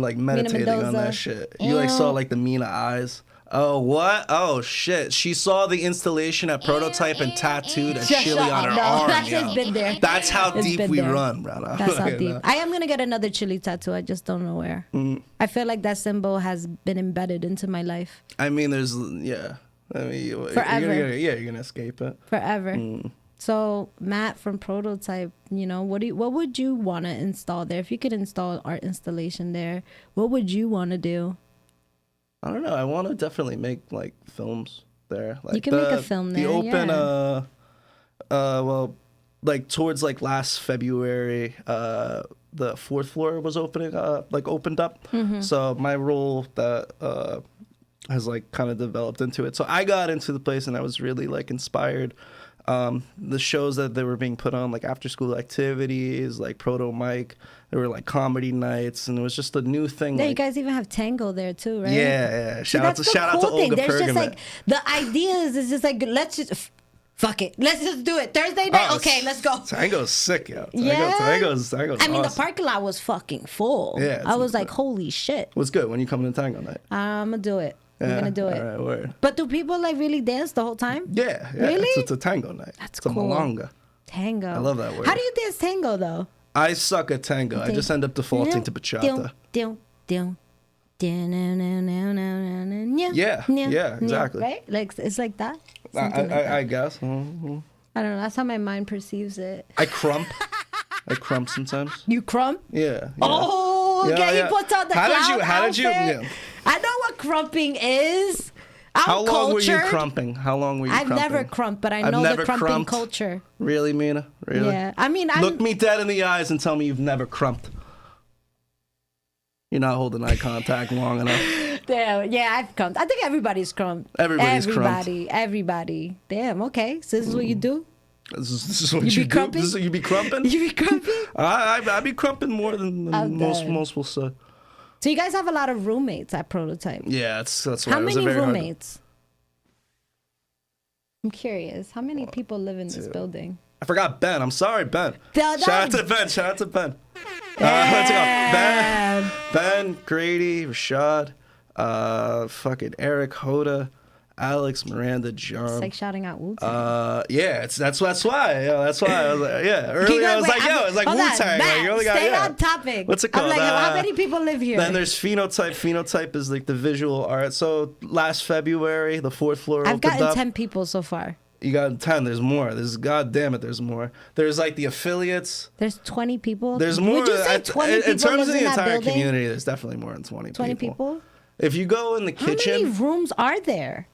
like meditating on Mendoza. that shit. You like saw like the Mina eyes. Oh, what? Oh, shit. She saw the installation at Prototype and tattooed a chili on her arm. That shit's been there. That's how It's deep been we there. run, brother. That's how deep. I am going to get another chili tattoo. I just don't know where. I feel like that symbol has been embedded into my life. I mean, yeah. I mean, Forever. you're gonna escape it. Forever. So Matt from Prototype, what would you want to install there? If you could install an art installation there, what would you want to do? I don't know. I want to definitely make like films there. Like You can make a film there, The open, yeah. well, like towards like last February, the fourth floor was opened up. Mm-hmm. So my role that has like kind of developed into it. So I got into the place and I was really like inspired. The shows that they were being put on, like after school activities, like Proto Mike, there were like comedy nights, and it was just a new thing. Yeah, like, you guys even have tango there too, right? Yeah. See, Shout out to Olga There's just Pergament. like the ideas is just like let's just fuck it, let's just do it. Thursday night, okay, let's go. Tango's sick, yo. Yeah, Tango's I mean, awesome. the parking lot was fucking full. Yeah, I was like, holy shit. What's good when you coming to Tango night? I'm gonna do it. I'm Yeah, gonna do it. All right, word. But do people like really dance the whole time? Yeah. Really? It's a tango night. That's it's cool. a milonga. Tango. I love that word. How do you dance tango though? I suck at tango. I just end up defaulting to bachata. Yeah, exactly. Right? Like it's like that. I guess. Mhm. I don't know. That's how my mind perceives it. I crump. I crump sometimes. You crump? Yeah. Oh, okay. Yeah. He puts on the How clown did you? outfit. Yeah. I know what crumping is. How long were you cultured. crumping? How long were you I've crumping? never crumped, but I I've know the never crumping crumped. culture. Really, Mina? Really? Yeah. I mean, Look me dead in the eyes and tell me you've never crumped. You're not holding eye contact long enough. Damn, yeah, I've crumped. I think everybody's crumped. Everybody's crumped. Everybody. Damn, okay. So this is what you do? This is what You you be do. crumping? This is what you be crumping. You be crumping? I be crumping more than I'm most done. will say. So you guys have a lot of roommates at Prototype. Yeah, that's why How it was a many very hard- roommates? I'm curious. How many people live in this building? I forgot Ben. I'm sorry, Ben. Shout Shout out to Ben. Shout out to Ben. Let's go. Ben, Grady, Rashad, fucking Eric, Hoda, Alex, Miranda, John. It's like shouting out Wu-Tang. Yeah, that's why. Yeah, that's why I was like, yeah. Earlier I was like, yo, it's like hold on, Wu-Tang. Matt, Like, you only got, stay yeah. on topic. What's it called? I'm like, how many people live here? Then there's Phenotype. Phenotype is like the visual art. So last February, the fourth floor I've opened gotten up. 10 people so far. You got 10. There's more. God damn it, there's more. There's like the affiliates. There's 20 people. There's more. Would you say 20 people in terms lives of in the that entire building? community, there's definitely more than 20 20 people? If you go in the How many kitchen, rooms are there?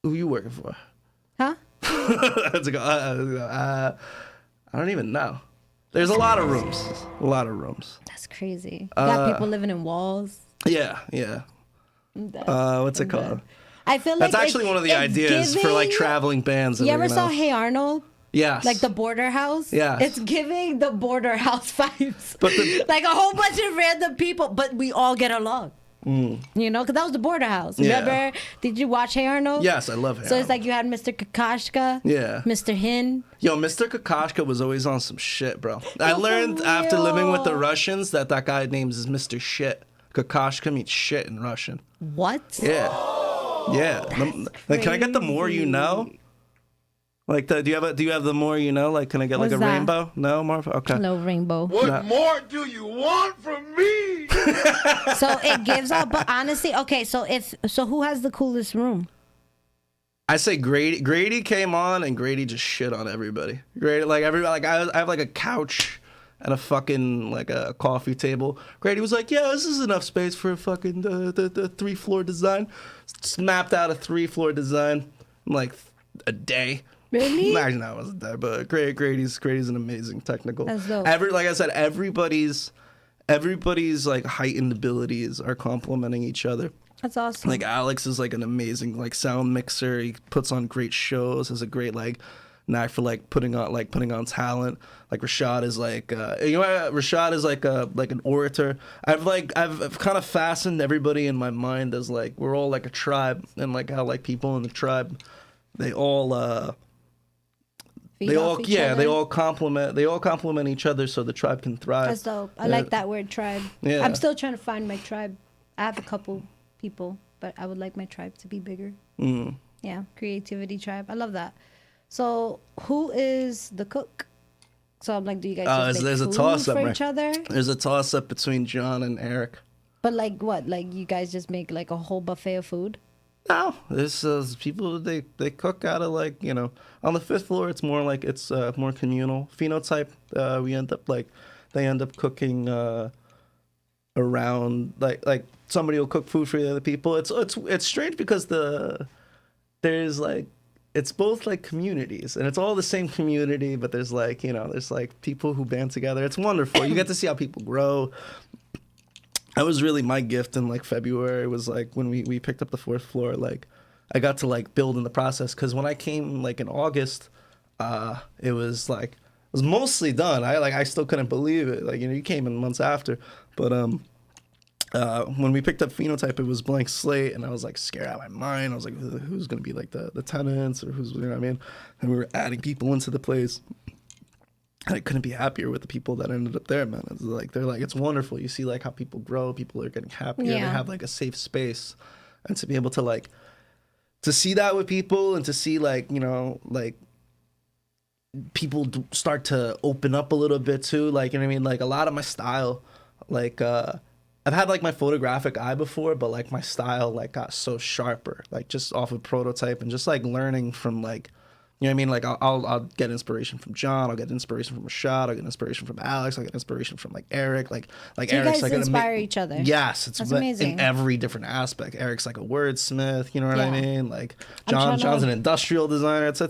who you working for? Huh? Let's go. I don't even know. There's a lot of rooms. A lot of rooms. That's crazy. You got people living in walls. Yeah. I'm dead. What's it I'm called? dead. I feel like That's actually one of the it's ideas for like giving- traveling bands. That You are ever gonna- saw Hey Arnold? Yes. Like the border house? Yes. It's giving the border house vibes. But the- like a whole bunch of random people, but we all get along. You know, because that was the border house. Yeah. Remember? Did you watch Hey Arnold? Yes, I love Hey So it's Arnold. like you had Mr. Kakashka. Yeah. Mr. Hin. Yo, Mr. Kakashka was always on some shit, bro. I learned after living with the Russians that guy names is Mr. Shit. Kakashka means shit in Russian. What? Yeah. Yeah. Like, can I get the more you know? Like, do you have the more you know? Like, can I get like What's a that? rainbow? No, more. Okay. Hello, Rainbow. What more do you want from me? So it gives out, but honestly, okay, so who has the coolest room? I say Grady. Grady came on and Grady just shit on everybody. Grady, like everybody, like I have like a couch and a fucking like a coffee table. Grady was like, yeah, this is enough space for a fucking the 3-floor design. Mapped out a 3-floor design in like a day. Really? Actually, no, I wasn't there, but Grady's an amazing technical. That's dope. Like I said, everybody's like heightened abilities are complementing each other. That's awesome. Like Alex is like an amazing like sound mixer. He puts on great shows. Has a great like knack for like putting on talent. Like Rashad is like Rashad is like an orator. I've kind of fastened everybody in my mind as like we're all like a tribe, and like how like people in the tribe they all complement each other so the tribe can thrive. That's dope. I like that word, tribe. Yeah. I'm still trying to find my tribe. I have a couple people, but I would like my tribe to be bigger. Yeah, creativity tribe. I love that. So who is the cook? So I'm like, do you guys just make food for each other? There's a toss up between John and Eric. But like what? Like you guys just make like a whole buffet of food? No, there's people they cook out of like on the 5th floor. It's more like it's more communal phenotype. They end up cooking around like somebody will cook food for the other people. It's strange because there's like it's both like communities and it's all the same community, but there's like there's like people who band together. It's wonderful. You get to see how people grow. That was really my gift in like February was like when we picked up the 4th floor. Like I got to like build in the process because when I came like in August, it was mostly done. I still couldn't believe it. Like you came in months after, but when we picked up Phenotype, it was blank slate, and I was like scared out of my mind. I was like, who's gonna be like the tenants or who's what I mean? And we were adding people into the place. And I couldn't be happier with the people that ended up there, man. It's like they're like it's wonderful. You see like how people grow, people are getting happier, they have like a safe space. And to be able to like to see that with people and to see like, like people start to open up a little bit too. Like, you know what I mean? Like a lot of my style, like I've had like my photographic eye before, but like my style like got so sharper, like just off of prototype and just like learning from like, you know what I mean? Like I'll get inspiration from John. I'll get inspiration from Rashad. I'll get inspiration from Alex. I'll get inspiration from like Eric. Like so Eric's you guys like inspire each other. Yes, it's That's amazing. in every different aspect. Eric's like a wordsmith. You know what I mean? Like John's an industrial designer. It's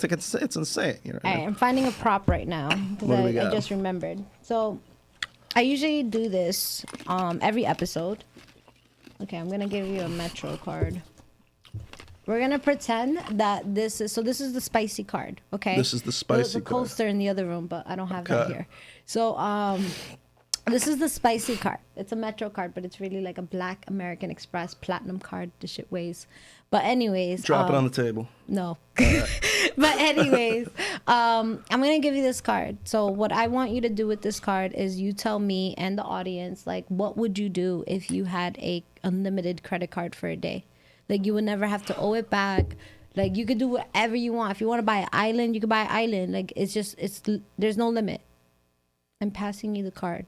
insane. You know. All right, I'm finding a prop right now because I just remembered. So I usually do this every episode. Okay, I'm gonna give you a Metro card. We're gonna pretend that this is the spicy card, okay? This is the spicy There's a card. coaster in the other room, but I don't have that here. So this is the spicy card. It's a Metro card, but it's really like a Black American Express platinum card. The shit weighs. But anyways, drop it on the table. No. But anyways, I'm gonna give you this card. So what I want you to do with this card is you tell me and the audience like what would you do if you had a unlimited credit card for a day? Like you would never have to owe it back. Like you could do whatever you want. If you want to buy an island, you could buy an island. Like there's no limit. I'm passing you the card.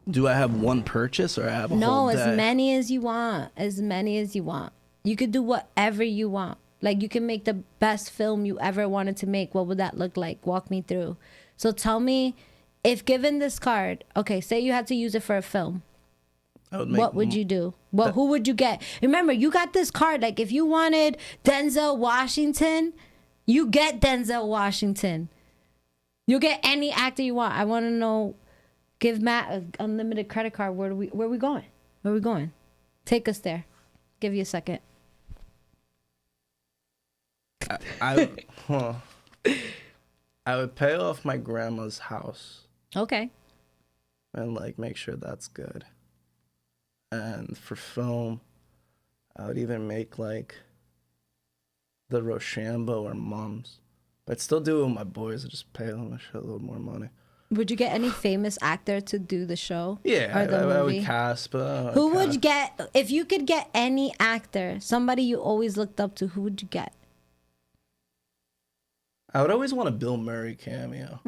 Do I have one purchase or I have a whole day? No, as many as you want. As many as you want. You could do whatever you want. Like you can make the best film you ever wanted to make. What would that look like? Walk me through. So tell me, if given this card, okay, say you had to use it for a film. What would you do? Well, who would you get? Remember, you got this card. Like, if you wanted Denzel Washington, you get Denzel Washington. You get any actor you want. I want to know. Give Matt an unlimited credit card. Where are we going? Where are we going? Take us there. Give you a second. I would pay off my grandma's house. Okay. And like make sure that's good. And for film, I would even make like the Rochambeau or Mums. But I'd still do it with my boys. I'd just pay them a shitload more money. Would you get any famous actor to do the show? Yeah, or the movie? I would cast. But who would you get? If you could get any actor, somebody you always looked up to, who would you get? I would always want a Bill Murray cameo.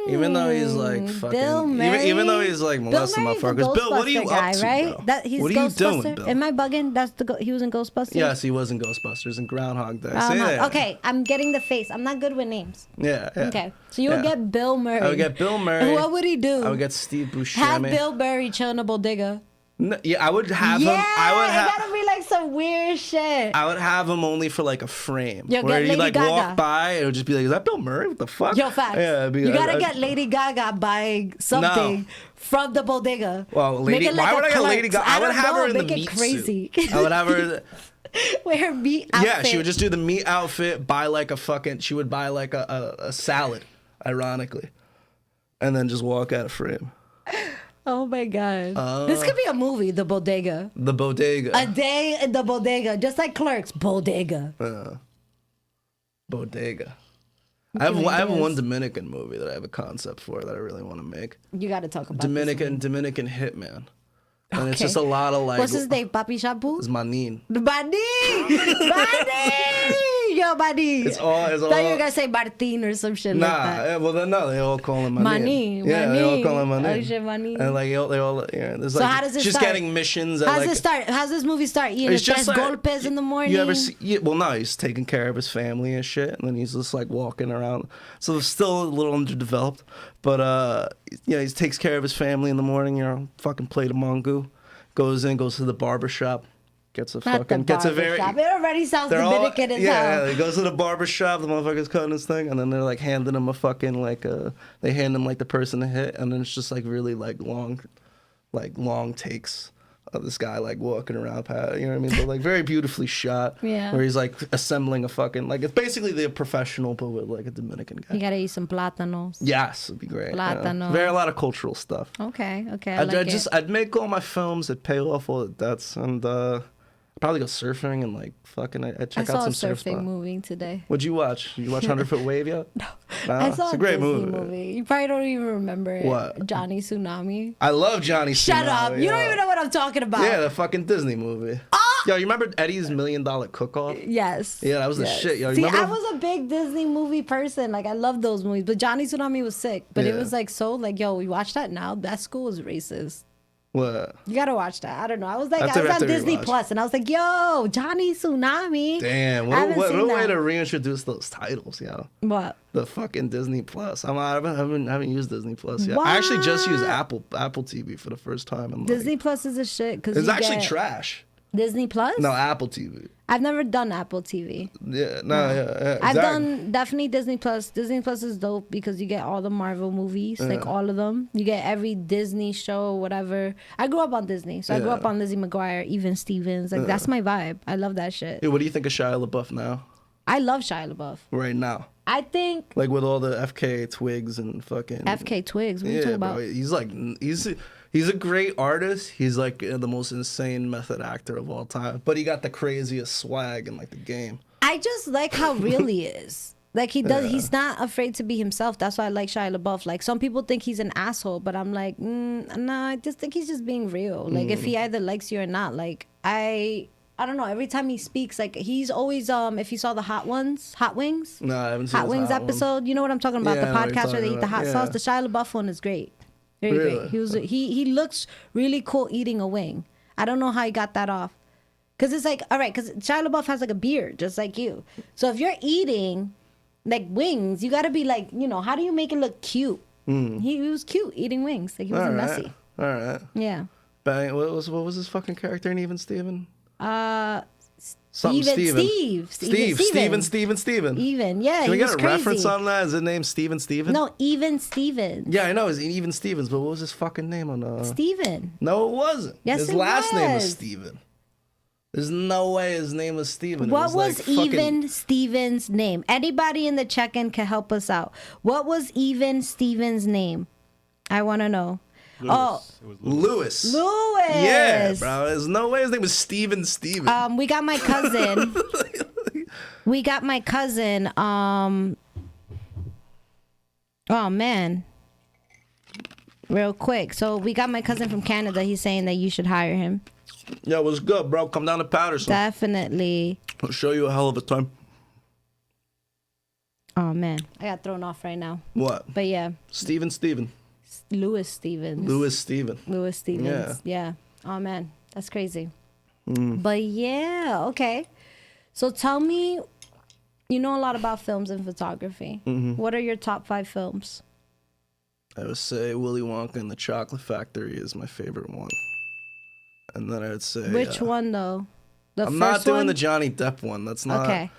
Even though he's like fucking, Bill Murray? even though he's like molesting motherfuckers. Bill, what are you up to, right? bro? He's what are you doing, Bill? Am I bugging? He was in Ghostbusters? Yes, he was in Ghostbusters and Groundhog Day. Okay, I'm getting the face. I'm not good with names. Yeah. Okay, so you would get Bill Murray. I would get Bill Murray. And what would he do? I would get Steve Buscemi. Have Bill Murray chill in a bodega. No, yeah, I would have him. It gotta be like some weird shit. I would have him only for like a frame. Yo, where get he Lady like Gaga. walk by, it would just be like, is that Bill Murray? What the fuck? Yo, facts. Yeah, it'd be, You gotta get Lady Gaga buying something from the bodega. Well, Make Lady, it like why a would I get Lady Clerks. Gaga? I would don't have know, her in the make it meat crazy. suit. I would have her. Wear her meat outfit. Yeah, she would just do the meat outfit, buy like a fucking, she would buy like a salad, ironically, and then just walk out of frame. Oh my god. This could be a movie, The Bodega. The bodega. A day in the bodega, just like Clerks. Bodega. Bodega. I have one Dominican movie that I have a concept for that I really want to make. You got to talk about Dominican hitman. And it's just a lot of like. What's his name? Papi Shampoo? It's Manin. Manin! Manin! Yo, Manin. It's all. I thought you were gonna say Martin or some shit like that. Well, then no, they all call him Manin. Manin. Yeah, they all call him Manin. Oh shit, Manin. And like they all yeah. There's So like, how does it she's start? getting missions. How's it start? How's this movie start? You know, It's just tres like, golpes in the morning. You ever see? Well, no, he's taking care of his family and shit, and then he's just like walking around. So it's still a little underdeveloped, but he takes care of his family in the morning. You know, fucking plate of mongo, goes to the barber shop, gets a very. It already sounds Dominican as hell. Yeah, he goes to the barber shop. The motherfucker's cutting his thing, and then they're like handing him a fucking they hand him like the person to hit, and then it's just like really like long takes of this guy like walking around, you know what I mean? But like very beautifully shot. Yeah. Where he's like assembling a fucking like it's basically the professional but with like a Dominican guy. You gotta eat some plátanos. Yes, it'd be great. Plátano. Very a lot of cultural stuff. Okay. I'd make all my films, I'd pay off all the debts, and probably go surfing and like fucking I'd check out some surf surfing spots. movie today. What'd you watch? Did you watch 100 Foot Wave yet? No. I saw it's a great Disney movie. You probably don't even remember it. What? Johnny Tsunami. I love Johnny Shut Tsunami, up. You don't yeah. even know what I'm talking about. Yeah, the fucking Disney movie. Yo, you remember Eddie's $1 Million Cook-Off? Yes. Yeah, that was the shit. Yo, See, remember? I was a big Disney movie person. Like, I love those movies. But Johnny Tsunami was sick. But it Yeah. was like so, like, yo, we watch that now. That school is racist. What? You gotta watch that. I don't know. I was like, Have to- I was have on to Disney rewatch. Plus, and I was like, yo, Johnny Tsunami. Damn, I what haven't a seen way that. to reintroduce those titles, yo. What? The fucking Disney Plus. I haven't used Disney Plus yet. I actually just used Apple TV for the first time. And Disney Plus is a shit because it's actually trash. Disney Plus? No, Apple TV. I've never done Apple TV. Yeah, yeah. I've exactly. done definitely Disney Plus. Disney Plus is dope because you get all the Marvel movies, like all of them. You get every Disney show, whatever. I grew up on Disney, so I grew up on Lizzie McGuire, even Stevens. Like that's my vibe. I love that shit. Hey, what do you think of Shia LaBeouf now? I love Shia LaBeouf. Right now. I think Like with all the FK Twigs and fucking FK Twigs. What are you talking about? Bro, he's like he's a great artist. He's like the most insane method actor of all time. But he got the craziest swag in like the game. I just like how real he is. Like he does, he's not afraid to be himself. That's why I like Shia LaBeouf. Like some people think he's an asshole, but I'm like, no, I just think he's just being real. Like if he either likes you or not. Like I don't know. Every time he speaks, like he's always if you saw the Hot Wings, No, I haven't seen Hot his Wings Hot episode. You know what I'm talking about? Yeah, The I know what you're podcast where they talking eat the hot about. sauce. Yeah. The Shia LaBeouf one is great. Very Really? great. He looks really cool eating a wing. I don't know how he got that off. Cause it's like, all right, cause Shia LaBeouf has like a beard, just like you. So if you're eating like wings, you gotta be like, you know, how do you make it look cute? He was cute eating wings. Like he wasn't messy. All right. Yeah. Bang. What was his fucking character in Even Steven? Steven. Steven. Even. Yeah. Can we he get was a crazy. reference on that? Is it named Steven Steven? No, Even Stevens. Yeah, I know. It's Even Stevens, but what was his fucking name on Steven. No, it wasn't. Yes, his it last name was was. Steven. There's no way his name was Steven. What was like fucking- Even Stevens' name? Anybody in the check-in can help us out. What was Even Stevens' name? I want to know. Lewis. It was Lewis. Lewis. Yeah, bro. There's no way his name was Steven Steven. We got my cousin. Oh man. Real quick. So we got my cousin from Canada. He's saying that you should hire him. Yeah, what's good, bro? Come down to Paterson. Definitely. I'll show you a hell of a time. Oh man, I got thrown off right now. What? But yeah, Steven. Lewis Stevens. Louis Steven. Lewis Stevens. Yeah. Oh man, that's crazy. But yeah, okay. So tell me, you know a lot about films and photography. What are your top 5 films? I would say Willy Wonka and the Chocolate Factory is my favorite one. And then I would say... Which one though? I'm not first doing one? the Johnny Depp one. That's not. Okay.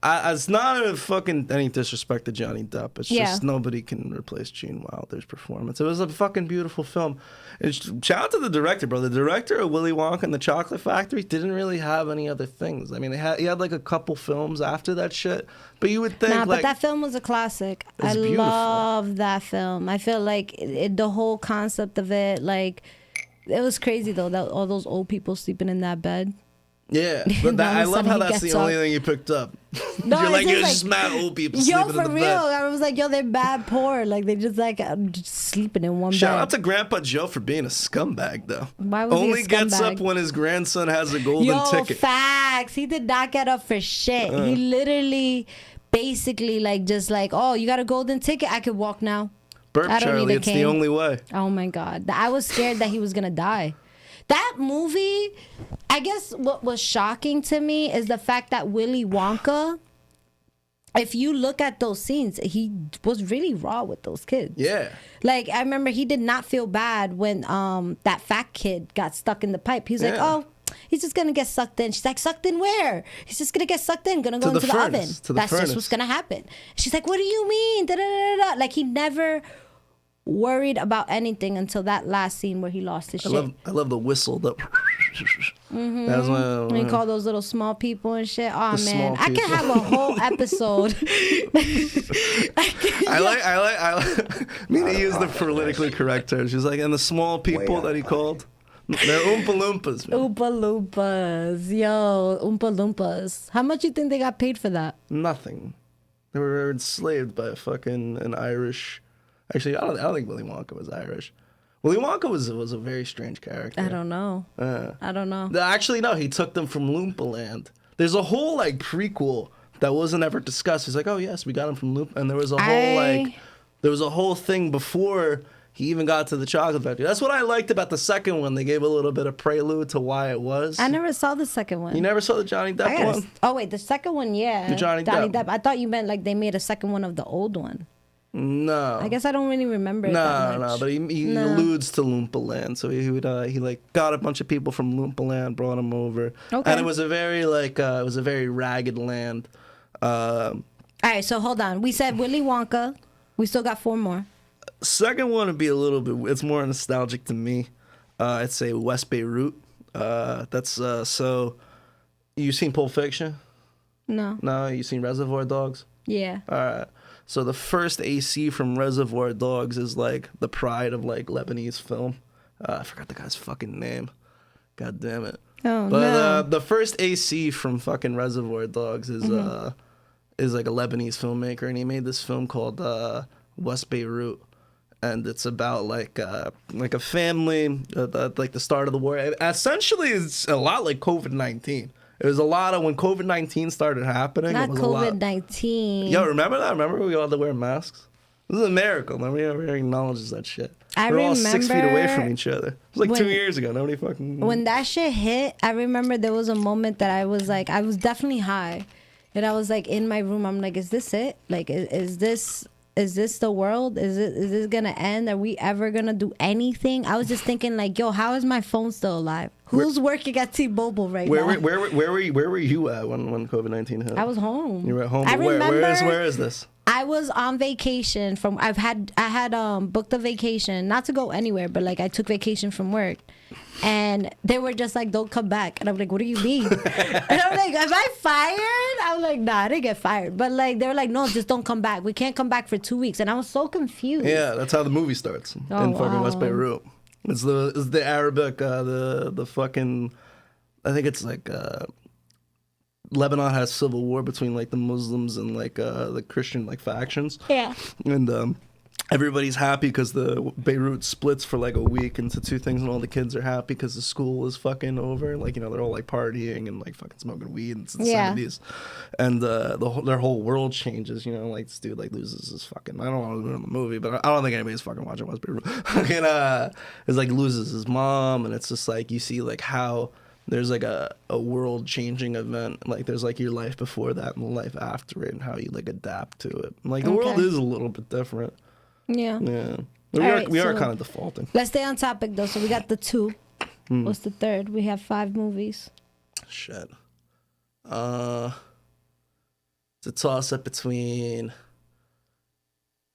It's not a fucking any disrespect to Johnny Depp. It's Yeah. just nobody can replace Gene Wilder's performance. It was a fucking beautiful film. And shout out to the director, bro. The director of Willy Wonka and the Chocolate Factory didn't really have any other things. I mean, he had like a couple films after that shit. But you would think Nah, like but that film was a classic. It's I beautiful. love that film. I feel like the whole concept of it, like, it was crazy though. That all those old people sleeping in that bed. yeah. And But all I of a love how sudden he that's the gets only up. thing you picked up. No, You're it's like, just you're just mad old people Yo, sleeping for in the real. bed. I was like, yo, they're bad poor. Like, they just like just sleeping in one Shout bed. out to Grandpa Joe for being a scumbag, though. Why was he a Only gets scumbag? up when his grandson has a golden Yo, ticket. facts. He did not get up for shit. He literally, basically, like, just like, oh, you got a golden ticket? I could walk now. Burp I don't Charlie, need a it's the cane. only way. Oh my God. I was scared that he was going to die. That movie, I guess what was shocking to me is the fact that Willy Wonka, if you look at those scenes, he was really raw with those kids. Yeah. Like, I remember he did not feel bad when that fat kid got stuck in the pipe. He's like, Yeah. oh, he's just going to get sucked in. She's like, sucked in where? He's just going to get sucked in, going to go To the into the oven. furnace, to the That's just furnace. what's going to happen. She's like, what do you mean? Da, da, da, da. Like, he never worried about anything until that last scene where he lost his shit. I love the whistle. That Mm-hmm. That's And he my. called those little small people and shit. Oh The man, small I could people. have a whole episode. I like. Mina used the politically correct term. She's like, and the small people that he called, they're Oompa Loompas. Man. Oompa Loompas, yo, Oompa Loompas. How much you think they got paid for that? Nothing. They were enslaved by an Irish. Actually, I don't think Willy Wonka was Irish. Willy Wonka was a very strange character. I don't know. I don't know. Actually, no, he took them from Loompa Land. There's a whole like prequel that wasn't ever discussed. He's like, oh yes, we got him from Loompa, and there was a whole thing before he even got to the chocolate factory. That's what I liked about the second one. They gave a little bit of prelude to why it was. I never saw the second one. You never saw the Johnny Depp one? Oh wait, the second one, yeah. The Johnny Depp. I thought you meant like they made a second one of the old one. No. I guess I don't really remember it that much. No, but he alludes to Loompa Land. So he would he like got a bunch of people from Loompa Land, brought them over, Okay. and it was a very ragged land. All right, so hold on. We said Willy Wonka. We still got 4 more. Second one would be a little bit. It's more nostalgic to me. I'd say West Beirut. That's so. You seen Pulp Fiction? No. No, you seen Reservoir Dogs? Yeah. All right. So the first AC from Reservoir Dogs is like the pride of like Lebanese film. I forgot the guy's fucking name. God damn it. Oh But no. the first AC from fucking Reservoir Dogs is like a Lebanese filmmaker, and he made this film called West Beirut, and it's about like a family like the start of the war. Essentially, it's a lot like COVID-19. It was a lot of when COVID-19 started happening. Not it was a lot. COVID-19. Yo, remember that? Remember we all had to wear masks? This is a miracle. Nobody ever acknowledges that shit. I We're all 6 feet away remember from each other. It was like 2 years ago. Nobody fucking. When that shit hit, I remember there was a moment that I was definitely high. And I was like in my room. I'm like, is this it? Like, is this the world? Is this gonna end? Are we ever gonna do anything? I was just thinking like, yo, how is my phone still alive? Who's working at T-Mobile right now? Where were you at when COVID-19 hit? I was home. You were at home. I But remember where is this? I was on vacation I had booked a vacation, not to go anywhere, but like I took vacation from work. And they were just like, don't come back. And I'm like, what do you mean? And I'm like, am I fired? I'm like, nah, I didn't get fired. But like, they were like, no, just don't come back. We can't come back for 2 weeks. And I was so confused. Yeah, that's how the movie starts in fucking West Beirut. It's the Arabic, the fucking, I think it's like, Lebanon has civil war between like the Muslims and like the Christian like factions. Yeah. And everybody's happy because the Beirut splits for like a week into 2 things, and all the kids are happy because the school is fucking over. Like, you know, they're all like partying and like fucking smoking weed. It's the 70s, and their whole world changes. You know, like this dude like loses his fucking. I don't want to ruin the movie, but I don't think anybody's fucking watching West Beirut. And it's like loses his mom, and it's just like you see like how. There's like a world changing event. Like there's like your life before that and the life after it, and how you like adapt to it. Like the world is a little bit different. Yeah. Yeah. We are kind of defaulting. Let's stay on topic though. So we got the 2. What's the third? We have 5 movies. Shit. It's a toss up between.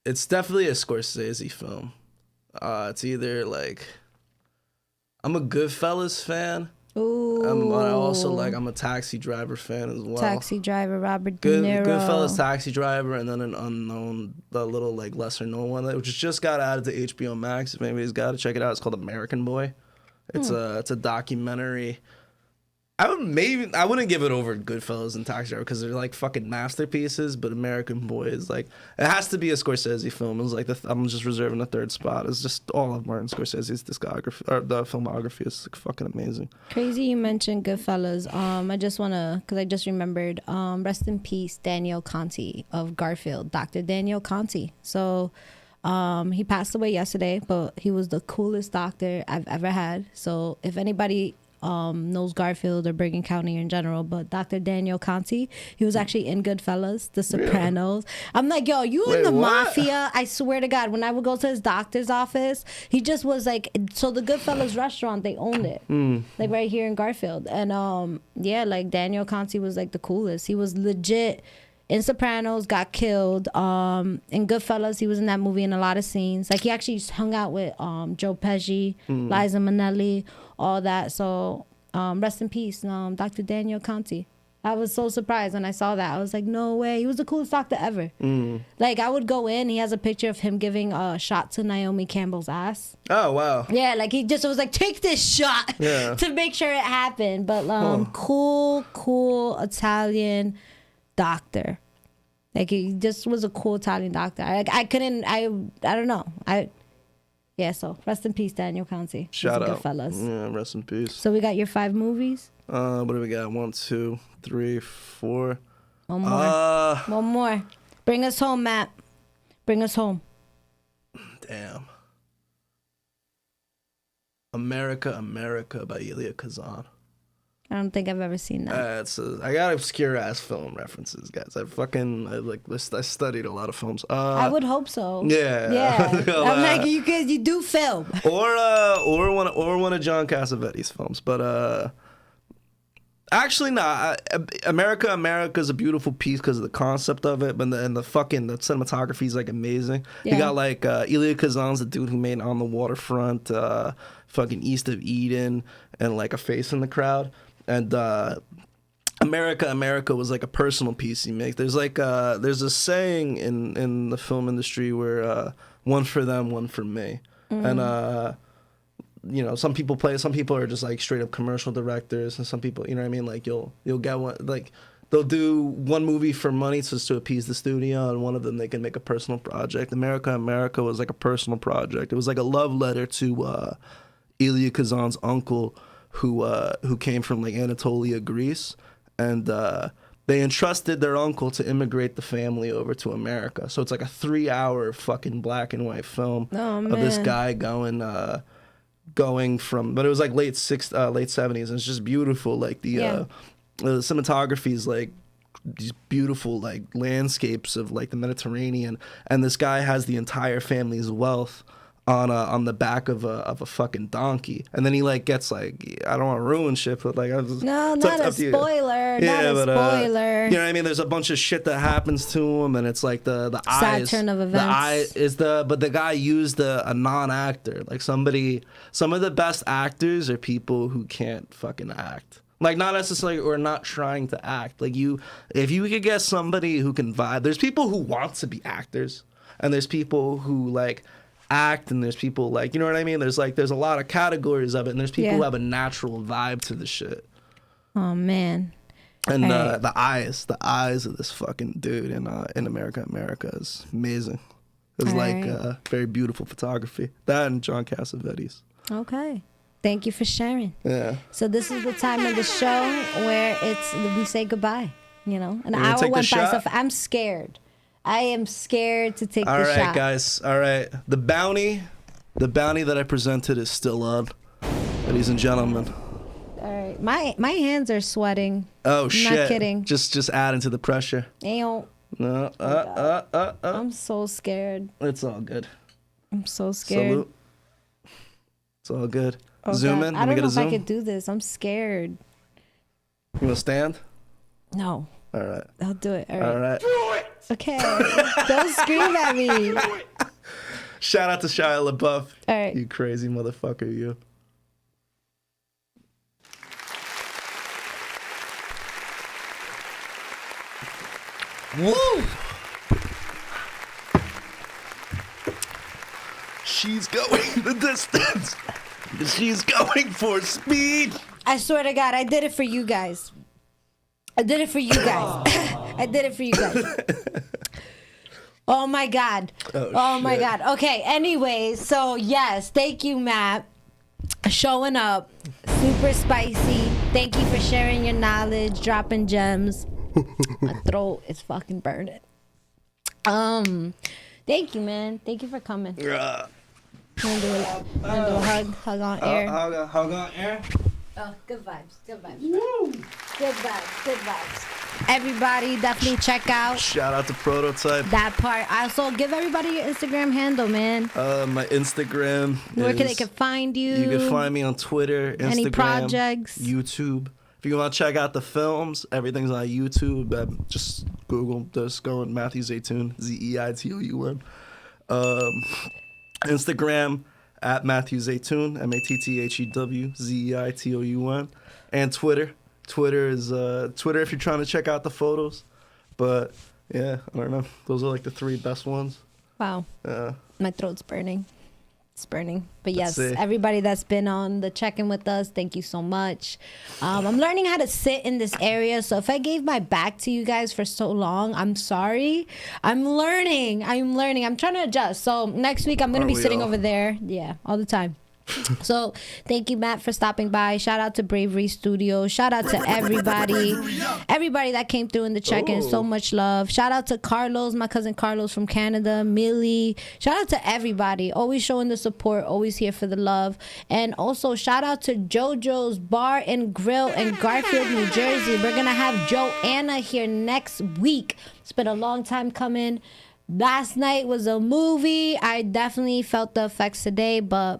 It's definitely a Scorsese film. It's either like I'm a Goodfellas fan. Ooh. But I also I'm a Taxi Driver fan as well. Taxi Driver, Robert De Niro. Goodfellas, Taxi Driver, and then an unknown, the little like lesser known one which just got added to HBO Max. If anybody's got to check it out, it's called American Boy. It's a documentary. I wouldn't give it over Goodfellas and Taxi Driver because they're like fucking masterpieces, but American Boy is like, it has to be a Scorsese film. It was like I'm just reserving the third spot. It's just all of Martin Scorsese's discography or the filmography is like fucking amazing. Crazy you mentioned Goodfellas. I just wanna, cause I just remembered. Rest in peace, Daniel Conti of Garfield, Dr. Daniel Conti. So, he passed away yesterday, but he was the coolest doctor I've ever had. So if anybody knows Garfield or Bergen County in general, but Dr. Daniel Conti, he was actually in Goodfellas, The Sopranos. I'm like, yo, you in the mafia? I swear to God, when I would go to his doctor's office, he just was like, so the Goodfellas restaurant, they owned it, like right here in Garfield, and yeah, like Daniel Conti was like the coolest. He was legit in Sopranos, got killed. In Goodfellas, he was in that movie in a lot of scenes. Like he actually hung out with Joe Pesci, Liza Minnelli, all that. So rest in peace, Dr. Daniel Conti. I was so surprised when I saw that. I was like, no way. He was the coolest doctor ever. Like I would go in, he has a picture of him giving a shot to Naomi Campbell's ass. Oh, wow. Yeah, like he just was like, take this shot to make sure it happened. But cool Italian doctor. Like he just was a cool Italian doctor. I don't know. So rest in peace, Daniel Conti. Shout out. Goodfellas. Yeah, rest in peace. So we got your 5 movies. What do we got? 1, 2, 3, 4. One more. One more. Bring us home, Matt. Bring us home. Damn. America by Elia Kazan. I don't think I've ever seen that. I got obscure ass film references, guys. I studied a lot of films. I would hope so. Yeah. I'm like, you do film. or one of John Cassavetes' films, but actually not. America is a beautiful piece because of the concept of it, but the cinematography is like amazing. Yeah. You got like Elia Kazan's the dude who made On the Waterfront, fucking East of Eden, and like A Face in the Crowd. And America was like a personal piece he makes. There's like there's a saying in the film industry where one for them, one for me. And some people are just like straight up commercial directors, and some people, you know what I mean, like you'll get one, like they'll do one movie for money just to appease the studio, and one of them they can make a personal project. America was like a personal project. It was like a love letter to Elia Kazan's uncle, who came from like Anatolia, Greece, and they entrusted their uncle to immigrate the family over to America. So it's like a 3-hour fucking black and white film of this guy going from, but it was like late 70s, and it's just beautiful. Like the cinematography is like these beautiful like landscapes of like the Mediterranean, and this guy has the entire family's wealth on the back of a fucking donkey, and then he like gets like, I don't want to ruin shit, but like not a spoiler. You know what I mean? There's a bunch of shit that happens to him, and it's like the eyes. Sad turn of events. The eye is but the guy used a non-actor, like somebody. Some of the best actors are people who can't fucking act. Like not necessarily or not trying to act. Like if you could get somebody who can vibe. There's people who want to be actors, and there's people who like act, and there's people like, you know what I mean, there's a lot of categories of it, and there's people who have a natural vibe to the shit. Oh man. And the eyes of this fucking dude in America is amazing. It's very beautiful photography. That and John Cassavetes. Okay, thank you for sharing. Yeah. So this is the time of the show where we say goodbye, an hour went by, so I'm scared. I am scared to take the shot. All right, guys. All right. The bounty that I presented is still on, ladies and gentlemen. All right. My hands are sweating. Oh, shit. Not kidding. Just adding to the pressure. No. I'm so scared. It's all good. I'm so scared. Salute. It's all good. Oh, zoom in. I don't know if I could do this. I'm scared. You want to stand? No. All right. I'll do it. All right. All right. Do it! Okay. Don't scream at me. Shout out to Shia LaBeouf. All right. You crazy motherfucker, you. Woo! She's going the distance. She's going for speed. I swear to God, I did it for you guys. I did it for you guys. I did it for you guys. Oh my God. Oh my shit. God. Okay, anyways, so yes, thank you, Matt. Showing up. Super spicy. Thank you for sharing your knowledge, dropping gems. My throat is fucking burning. Thank you, man. Thank you for coming. Wanna do a hug on air. Hug on air. Oh, good vibes. Good vibes. Woo. Good vibes. Good vibes. Everybody, definitely check out Shout out to Prototype. that part. Also, give everybody your Instagram handle, man. My Instagram. Where is, they can find you. You can find me on Twitter, Instagram, Any projects. YouTube. If you want to check out the films, everything's on YouTube. Just Google this, go on Matthew Zeitoun, Zeitoun. Instagram at Matthew Zeitoun, MATTHEW ZEITOUN, and Twitter. Twitter is Twitter if you're trying to check out the photos. But yeah, I don't know. Those are like the 3 best ones. Wow. My throat's burning. It's burning. But yes, Let's see. everybody that's been on the check-in with us, thank you so much. I'm learning how to sit in this area. So if I gave my back to you guys for so long, I'm sorry. I'm learning. I'm trying to adjust. So next week, I'm going to Aren't be we sitting all? over there. Yeah, all the time. So thank you, Matt, for stopping by. Shout out to Bravery Studio. Shout out to everybody that came through in the check-in. So much love. Shout out to Carlos, my cousin Carlos from Canada, Millie. Shout out to everybody, always showing the support, always here for the love. And also shout out to JoJo's Bar and Grill in Garfield, New Jersey. We're gonna have Joanna here next week. It's been a long time coming. Last night was a movie. I definitely felt the effects today, but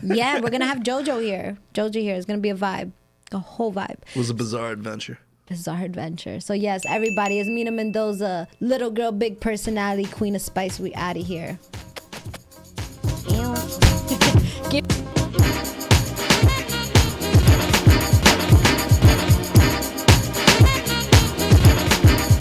yeah, we're gonna have JoJo here. JoJo here is gonna be a vibe, a whole vibe. It was a bizarre adventure. Bizarre adventure. So yes, everybody, it's Mina Mendoza, little girl, big personality, queen of spice. We out of here.